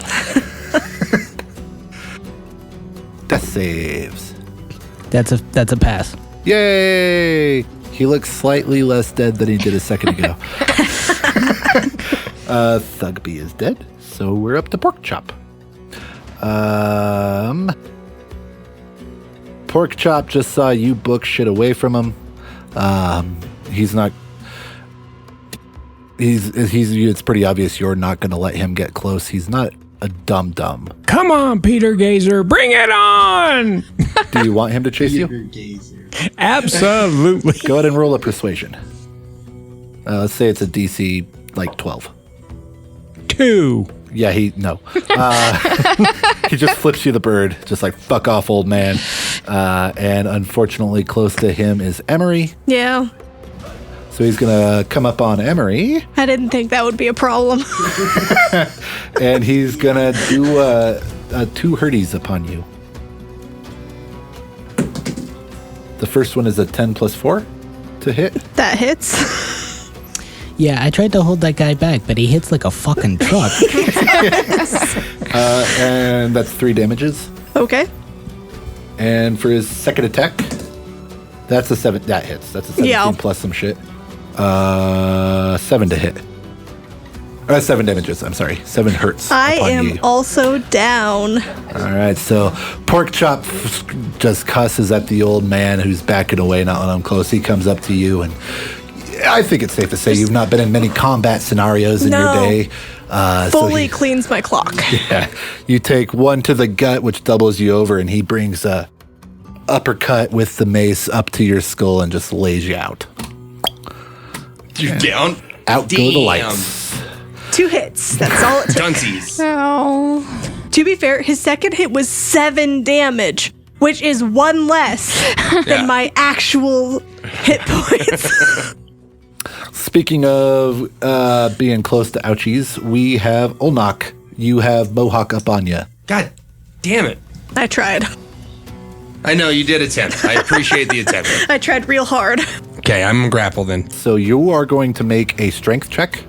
Death saves. That's a pass. Yay! He looks slightly less dead than he did a second ago. Thugby is dead, so we're up to Pork Chop. Pork Chop just saw you book shit away from him. He's not. It's pretty obvious you're not going to let him get close. He's not a dum-dum. Come on, Peter Gazer, bring it on! Do you want him to chase you? Absolutely. Go ahead and roll a persuasion. Let's say it's a DC like 12. 2. Yeah, he just flips you the bird, just like, fuck off, old man. And unfortunately, close to him is Emery. Yeah. So he's going to come up on Emery. I didn't think that would be a problem. And he's going to do 2 hurties upon you. The first one is a 10 plus 4 to hit. That hits. Yeah, I tried to hold that guy back, but he hits like a fucking truck. And that's 3 damages. Okay. And for his second attack, that's a 7. That hits. That's a 17 Yeah. plus some shit. 7 to hit. 7 damages. I'm sorry. 7 hurts. I upon am you. also down. All right. So Porkchop just cusses at the old man who's backing away, not letting him close. He comes up to you, and I think it's safe to say you've not been in many combat scenarios in your day. Fully cleans my clock. Yeah. You take 1 to the gut, which doubles you over, and he brings a uppercut with the mace up to your skull and just lays you out. You're down. Out go the lights. 2 hits. That's all it took. Dunsies. Oh. To be fair, his second hit was 7 damage, which is 1 less than my actual hit points. Speaking of being close to ouchies, we have Olnak. You have Mohawk up on you. God damn it. I tried. I know you did attempt. I appreciate the attempt. I tried real hard. Okay, I'm grappled then. So you are going to make a strength check.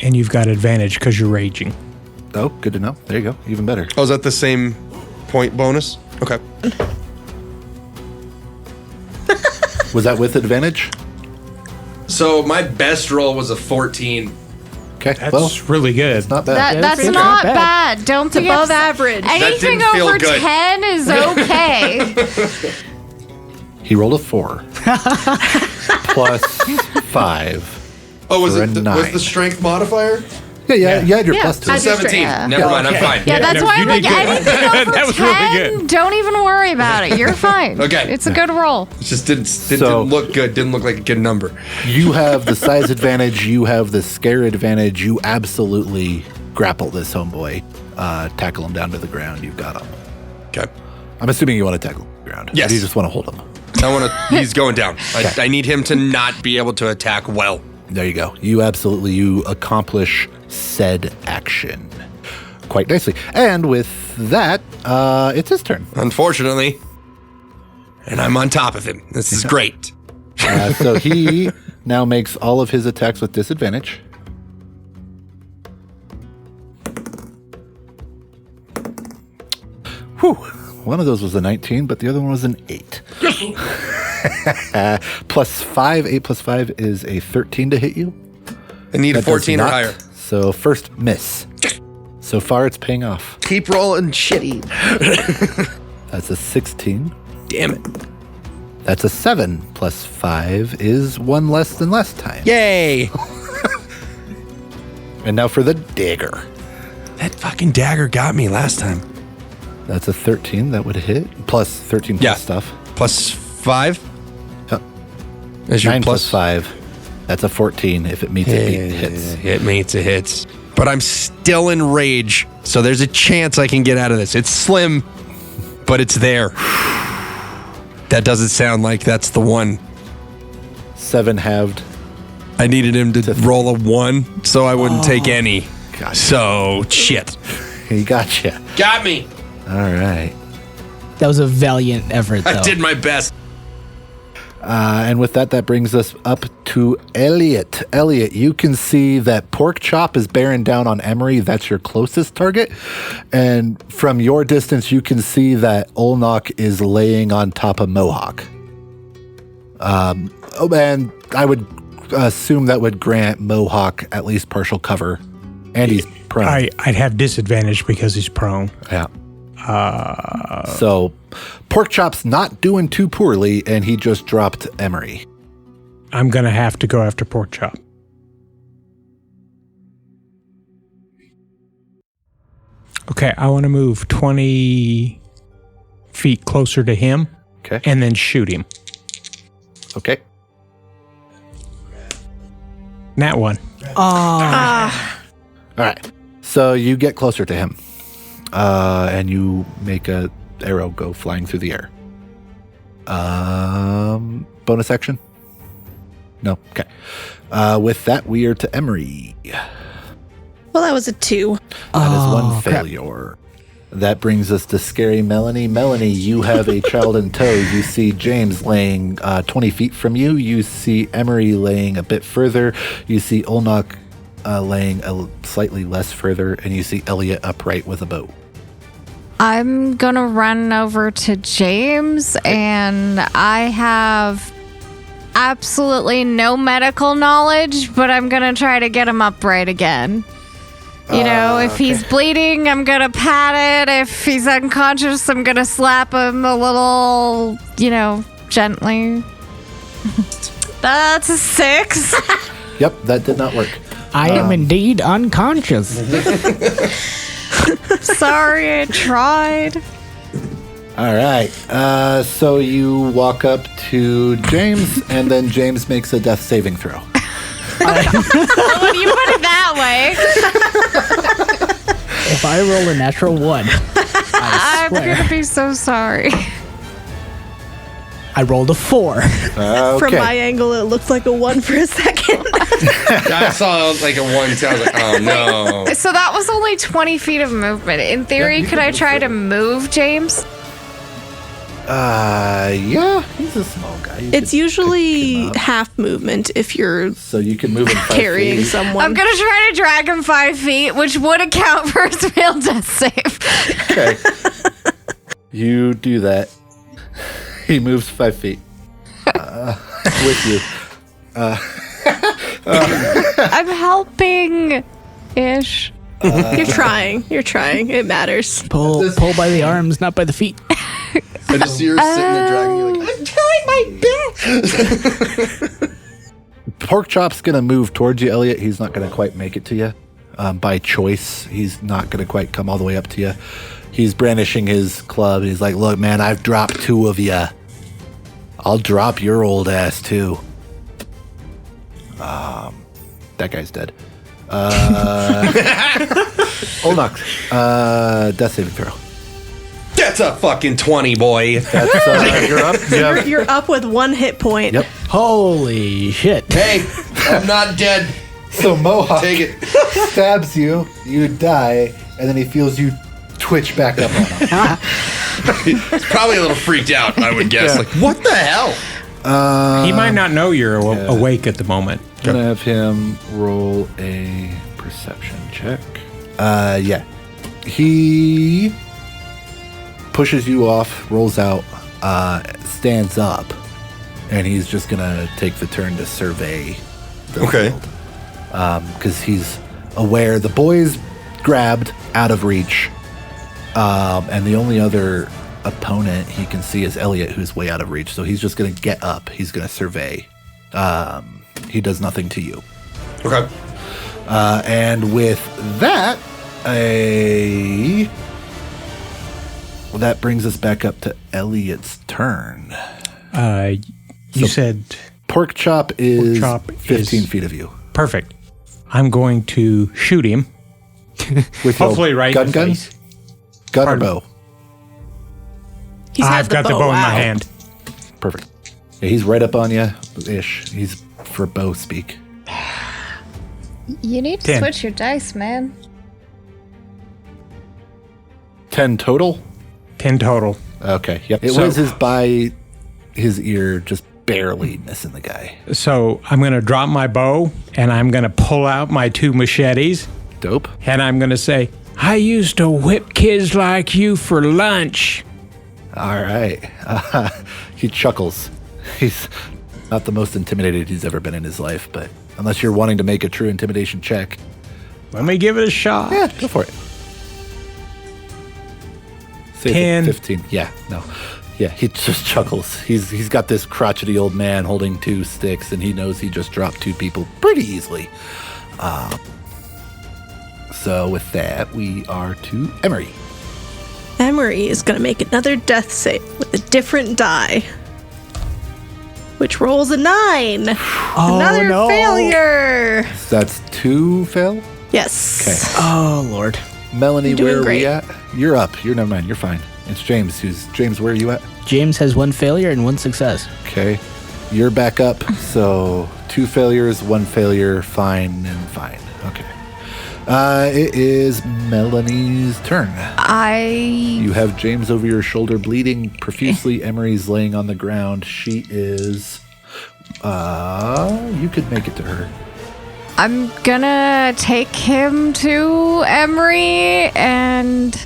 And you've got advantage because you're raging. Oh, good to know. There you go. Even better. Oh, is that the same point bonus? Okay. Was that with advantage? So my best roll was a 14. Okay. That's well, really good. it's not bad. That's it's not not bad. Don't be Above upset. average. Anything didn't feel over good. 10 is okay. He rolled a 4. Plus 5. Oh, was For it a was 9. the strength modifier? Yeah, you had your Yeah. plus 2. I just- 17. yeah. Never mind, I'm fine. Yeah, that's no, why you I'm like, did good. anything over That was 10, really good. don't even worry about it. You're fine. Okay. It's a good roll. It just didn't So- look good. Didn't look like a good number. You have the size advantage. You have the scare advantage. You absolutely grapple this homeboy. Tackle him down to the ground. You've got him. Okay. I'm assuming you want to tackle him to the ground. Yes. Or do you just want to hold him? I want to. He's going down. I need him to not be able to attack well. There you go. You accomplish said action quite nicely. And with that, it's his turn. Unfortunately, and I'm on top of him. This is great. So he now makes all of his attacks with disadvantage. Whew. One of those was a 19, but the other one was an 8. Plus 5. 8 plus 5 is a 13 to hit you. I need a That does 14 or not. higher. So first miss. So far it's paying off. Keep rolling, shitty. That's a 16. Damn it. That's a 7 plus 5 is 1 less than last time. Yay. And now for the dagger. That fucking dagger got me last time. That's a 13 that would hit. Plus 13 plus Yeah. stuff. Plus 5? Yep. Is your 9 plus plus 5. That's a 14 if it meets it hits. It meets it hits. But I'm still in rage, so there's a chance I can get out of this. It's slim, but it's there. That doesn't sound like that's the one. 7 halved. I needed him to roll a 1, so I wouldn't take any. Gotcha. So, shit. He got you. Got me. All right. That was a valiant effort, though. I did my best. And with that, that brings us up to Elliot. Elliot, you can see that Porkchop is bearing down on Emery. That's your closest target. And from your distance, you can see that Olnak is laying on top of Mohawk. And I would assume that would grant Mohawk at least partial cover. And he's prone. I'd have disadvantage because he's prone. Yeah. So Porkchop's not doing too poorly, and he just dropped Emery. I'm going to have to go after Pork Chop. Okay, I want to move 20 feet closer to him. Okay. And then shoot him. Okay. Nat 1. All right. So you get closer to him, and you make a arrow go flying through the air. Bonus action? No. Okay. With that, we are to Emery. Well, that was a 2. That is one crap. failure. That brings us to scary Melanie. Melanie, you have a child in tow. You see James laying 20 feet from you. You see Emery laying a bit further. You see Olnok laying slightly less further. And you see Elliot upright with a bow. I'm gonna run over to James, and I have absolutely no medical knowledge, but I'm gonna try to get him upright again. You know, if he's bleeding, I'm gonna pat it. If he's unconscious, I'm gonna slap him a little, gently. That's a 6. Yep, that did not work. I am indeed unconscious. Sorry, I tried. All right. So you walk up to James, and then James makes a death saving throw. When you put it that way, If I roll a natural 1, I I'm swear. gonna be so sorry. I rolled a 4. From my angle, it looked like a 1 for a second. I saw like a 1, so I was like, oh no. So that was only 20 feet of movement. In theory, could I try to move James? Yeah, he's a small guy. You It's could usually pick him up. half movement if you're So you can move him 5 carrying feet. someone. I'm gonna try to drag him 5 feet, which would account for his failed death save. Okay. You do that. He moves 5 feet with you. I'm helping ish. You're trying. You're trying. It matters. Pull by the arms, not by the feet. I just see her sitting there dragging you like, I'm killing my bitch. Pork Chop's gonna move towards you, Elliot. He's not gonna quite make it to you. By choice, he's not gonna quite come all the way up to you. He's brandishing his club. He's like, "Look, man, I've dropped 2 of you. I'll drop your old ass too." That guy's dead. Olnok, death saving throw. That's a fucking 20, boy. That's you're up. You have- You're up with 1 hit point. Yep. Holy shit. Hey, I'm not dead. So Mohawk Take it. stabs you, you die, and then he feels you twitch back up on him. He's probably a little freaked out, I would guess. Yeah. Like, what the hell? He might not know you're awake at the moment. I'm gonna have him roll a perception check. Yeah. He pushes you off, rolls out, stands up, and he's just gonna take the turn to survey the field. Because he's aware the boy's grabbed out of reach, and the only other opponent he can see is Elliot, who's way out of reach. So he's just gonna get up. He's gonna survey. He does nothing to you. Okay. And with that, that brings us back up to Elliot's turn. You said Pork Chop is Chop 15 is- feet of you. perfect. I'm going to shoot him. With your Hopefully right in the gun? face. Gun or Pardon? bow? He's got I've got the bow in my out. hand. Perfect. Yeah, he's right up on you, ish. He's for bow speak. You need to 10. switch your dice, man. 10 total? 10 total. Okay, yep. It So- whizzes by his ear, just barely missing the guy. So I'm going to drop my bow and I'm going to pull out my 2 machetes Dope. and I'm going to say, I used to whip kids like you for lunch. All right. He chuckles. He's not the most intimidated he's ever been in his life, but unless you're wanting to make a true intimidation check, Let me give it a shot. yeah, go for it. Say 10. 15. Yeah, no. Yeah, he just chuckles. He's got this crotchety old man holding 2 sticks, and he knows he just dropped 2 people pretty easily. So So with that, we are to Emery. Emery is going to make another death save with a different die, which rolls a 9. Another no. failure. So that's 2 fail. Yes. Okay. Oh, Lord. Melanie, You're doing where are great. we at? You're up. You're never mind. You're fine. It's James. James, where are you at? James has 1 failure and 1 success. Okay. You're back up. So 2 failures, 1 failure, fine and fine. Okay. It is Melanie's turn. You have James over your shoulder bleeding profusely. Emery's laying on the ground. She is... you could make it to her. I'm gonna take him to Emery, and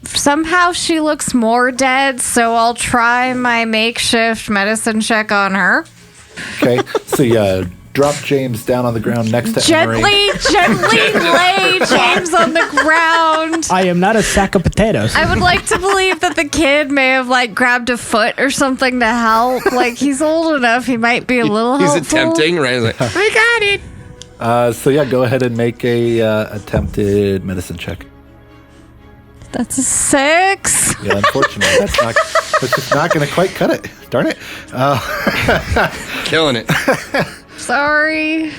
somehow she looks more dead, so I'll try my makeshift medicine check on her. Okay. So you drop James down on the ground next to Emery. Gently lay James on the ground. I am not a sack of potatoes. I would like to believe that the kid may have grabbed a foot or something to help. He's old enough, he might be a little He's helpful. attempting, right? He's like, I got it. So yeah, go ahead and make a attempted medicine check. That's a 6. Yeah, unfortunately, that's just not going to quite cut it. Darn it. Killing it. Sorry.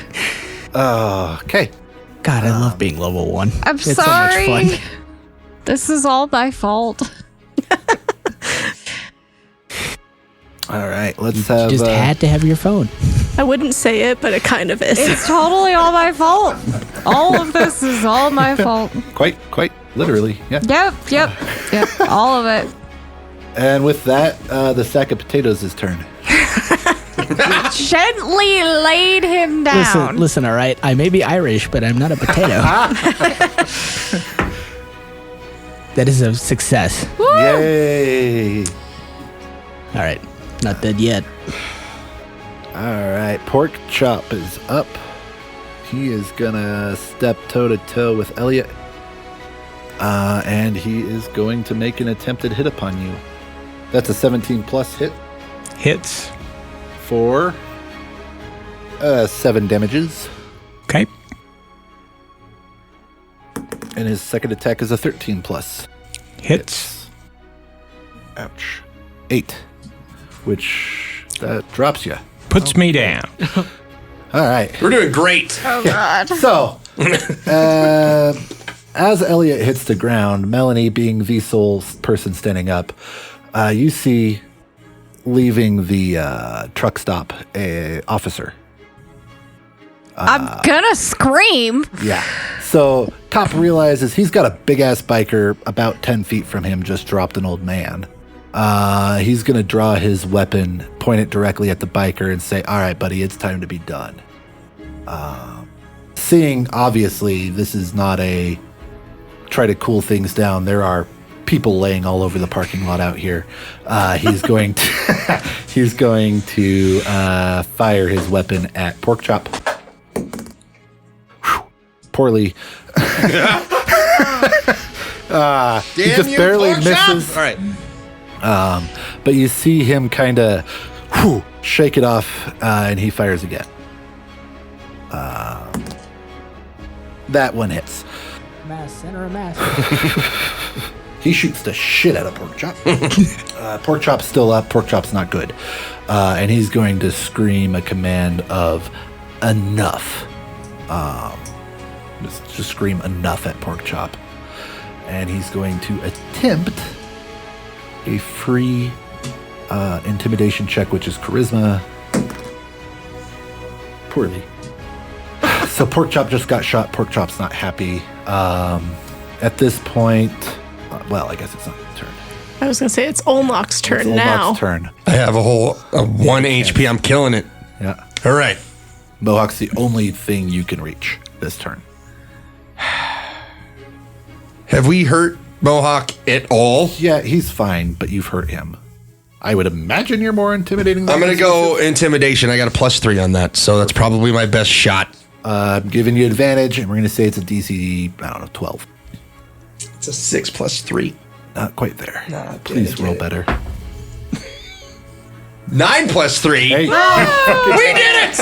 Okay. God, I love being level 1. I'm it's sorry. so much fun. This is all my fault. All right. Let's You have. just had to have your phone. I wouldn't say it, but it kind of is. It's totally all my fault. All of this is all my fault. Quite literally. Yeah. Yep. All of it. And with that, the sack of potatoes is turn. Gently laid him down. Listen, all right. I may be Irish, but I'm not a potato. That is a success. Yay. All right. Not dead yet. All right. Pork Chop is up. He is gonna step toe to toe with Elliot. And he is going to make an attempted hit upon you. That's a 17 plus hit Hits. for 7 damages. Okay. And his second attack is a 13 plus. Hits. Ouch. 8. Which that drops you. Puts me down. All right. We're doing great. Oh, God. So, as Elliot hits the ground, Melanie, being the sole person standing up, you see leaving the truck stop a officer. I'm gonna scream. Yeah. So Top realizes he's got a big ass biker about 10 feet from him, just dropped an old man. He's going to draw his weapon, point it directly at the biker and say, all right, buddy, it's time to be done. Seeing, obviously, this is not a try to cool things down. There are people laying all over the parking lot out here. He's going to fire his weapon at Pork Chop. Whew, poorly. He just barely misses. All right. But you see him kind of shake it off, and he fires again. That one hits. Mass, center of mass. He shoots the shit out of Pork Chop. Pork Chop's still up. Pork Chop's not good. And he's going to scream a command of enough. Just scream enough at Pork Chop. And he's going to attempt a free intimidation check, which is charisma. Poorly. So Pork Chop just got shot. Pork Chop's not happy. At this point, well, I guess it's not his turn. I was going to say it's Olmoc's turn It's now. Olmoc's turn. I have a 1 HP. I'm killing it. Yeah. All right. Mohawk's the only thing you can reach this turn. Have we hurt Mohawk at all? Yeah, he's fine, but you've hurt him. I would imagine you're more intimidating than I'm going to go intimidation. I got a +3 on that, so that's probably my best shot. I'm giving you advantage, and we're going to say it's a DC, 12. It's a 6 + 3. Not quite there. Please roll better. 9 + 3. Hey. We did it!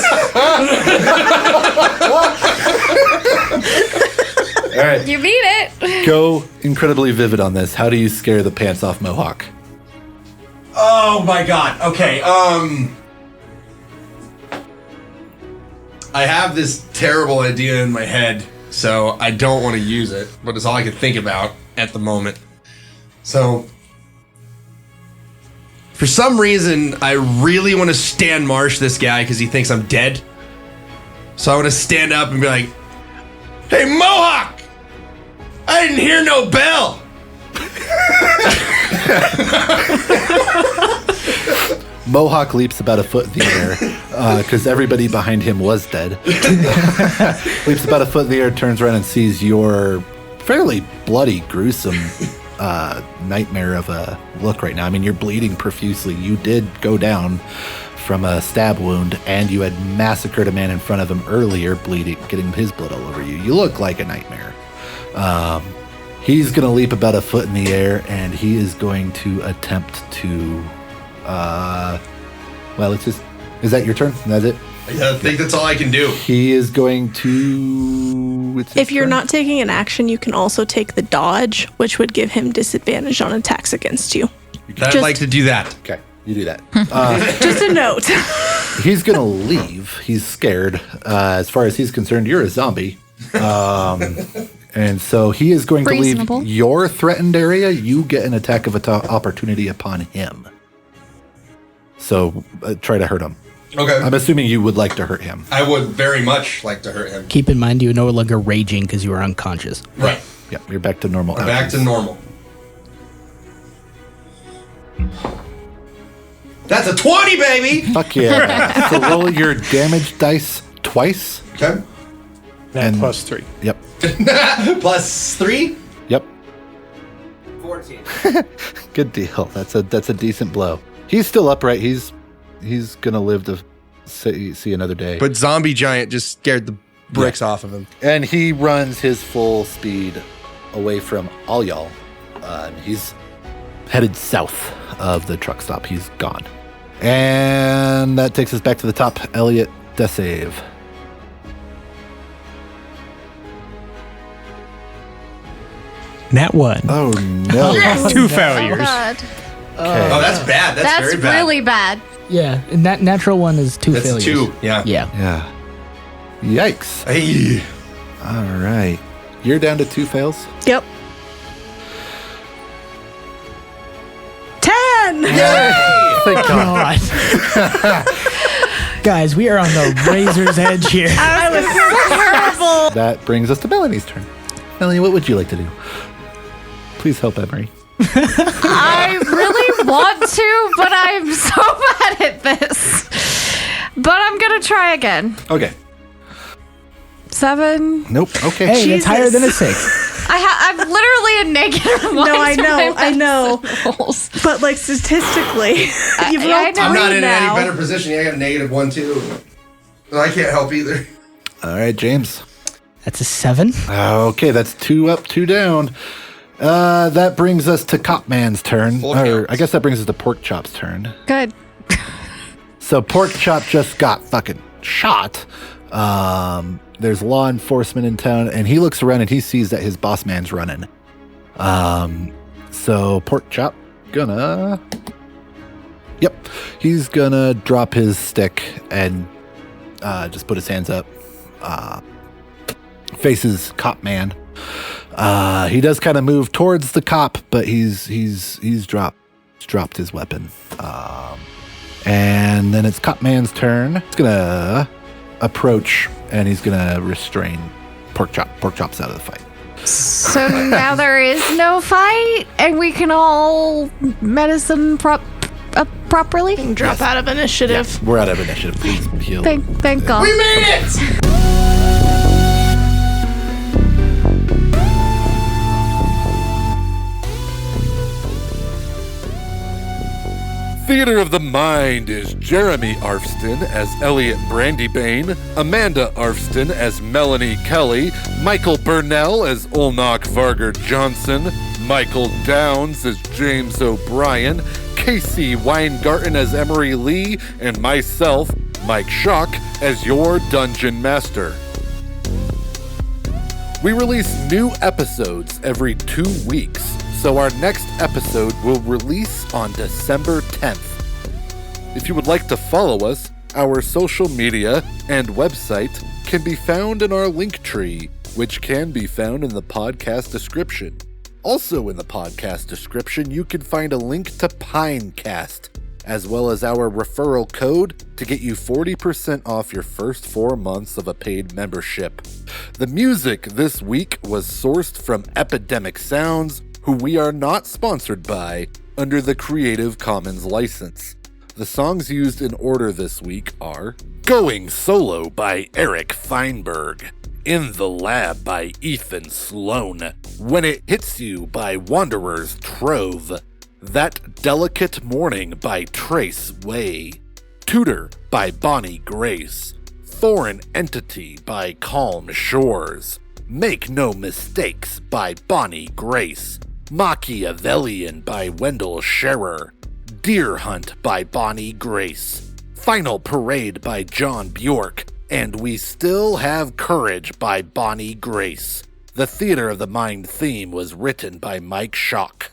All right. You beat it. Go incredibly vivid on this. How do you scare the pants off Mohawk? Oh my god. Okay. I have this terrible idea in my head, so I don't want to use it, but it's all I can think about at the moment. So, for some reason, I really want to stand marsh this guy because he thinks I'm dead. So I want to stand up and be like, "Hey, Mohawk! I didn't hear no bell." Mohawk leaps about a foot in the air because everybody behind him was dead. Leaps about a foot in the air, turns around and sees your fairly bloody, gruesome nightmare of a look right now. I mean, you're bleeding profusely. You did go down from a stab wound, and you had massacred a man in front of him earlier, bleeding, getting his blood all over you. You look like a nightmare. He's going to leap about a foot in the air, and he is going to attempt to... well, it's just... Is that your turn? That's it? I think that's all I can do. He is going to... If you're not taking an action, you can also take the dodge, which would give him disadvantage on attacks against you. I'd like to do that. Okay, you do that. Just a note. He's going to leave. He's scared. As far as he's concerned, you're a zombie. And so he is going to Reasonable. leave your threatened area. You get an attack of opportunity upon him. So try to hurt him. Okay. I'm assuming you would like to hurt him. I would very much like to hurt him. Keep in mind, you are no longer raging because you are unconscious. Right. Yeah, you're back to normal. We're back to normal. That's a 20, baby! Fuck yeah. So roll your damage dice twice. Okay. And- plus 3. Yep. Plus 3? Yep. 14. Good deal. That's a decent blow. He's still upright. He's gonna live to see another day. But Zombie Giant just scared the bricks off of him. And he runs his full speed away from all y'all. He's headed south of the truck stop. He's gone. And that takes us back to the top. Elliot, death save. Nat 1. Oh no. 2 failures. God. Okay. Oh, that's bad. That's very bad. really bad. Yeah, and that natural one is 2 That's failures. 2. Yeah. Yeah. Yeah. Yikes. Hey. All right. You're down to 2 fails. Yep. 10! Thank God. God. Guys, we are on the razor's edge here. I was so terrible. That brings us to Melanie's turn. Melanie, what would you like to do? Please help Emery. I really want to, but I'm so bad at this. But I'm gonna try again. Okay. 7. Nope. Okay. Hey, that's higher than a Jesus. 6. I'm literally a negative. No, I know. Rolls. But like statistically, you've I rolled know. I'm not 3 in now. any better position. I got a -1 too. And I can't help either. All right, James. That's a 7. Okay, that's 2 up, 2 down. That brings us to Copman's turn. Full Or counts. I guess that brings us to Pork Chop's turn. Good. So Pork Chop just got fucking shot. There's law enforcement in town, and he looks around and he sees that his boss man's running. So Pork Chop gonna... Yep. He's gonna drop his stick and just put his hands up. Faces Cop Man. He does kind of move towards the cop, but he's dropped his weapon. And then it's Cop Man's turn. He's gonna approach and he's gonna restrain Pork Chop. Pork Chop's out of the fight. So now there is no fight, and we can all medicine properly. Drop out of initiative. We're out of initiative. Please heal. Thank God. We made it! Theater of the Mind is Jeremy Arfston as Elliot Brandybane, Amanda Arfston as Melanie Kelly, Michael Burnell as Olnock Varger Johnson, Michael Downs as James O'Brien, Casey Weingarten as Emery Lee, and myself, Mike Schock, as your Dungeon Master. We release new episodes every 2 weeks, so our next episode will release on December 10th. If you would like to follow us, our social media and website can be found in our link tree, which can be found in the podcast description. Also in the podcast description, you can find a link to Pinecast, as well as our referral code to get you 40% off your first 4 months of a paid membership. The music this week was sourced from Epidemic Sounds, who we are not sponsored by, under the Creative Commons license. The songs used in order this week are Going Solo by Eric Feinberg, In the Lab by Ethan Sloan, When It Hits You by Wanderer's Trove, That Delicate Morning by Trace Way, Tutor by Bonnie Grace, Foreign Entity by Calm Shores, Make No Mistakes by Bonnie Grace, Machiavellian by Wendell Scherer, Deer Hunt by Bonnie Grace, Final Parade by John Bjork, and We Still Have Courage by Bonnie Grace. The Theater of the Mind theme was written by Mike Schock.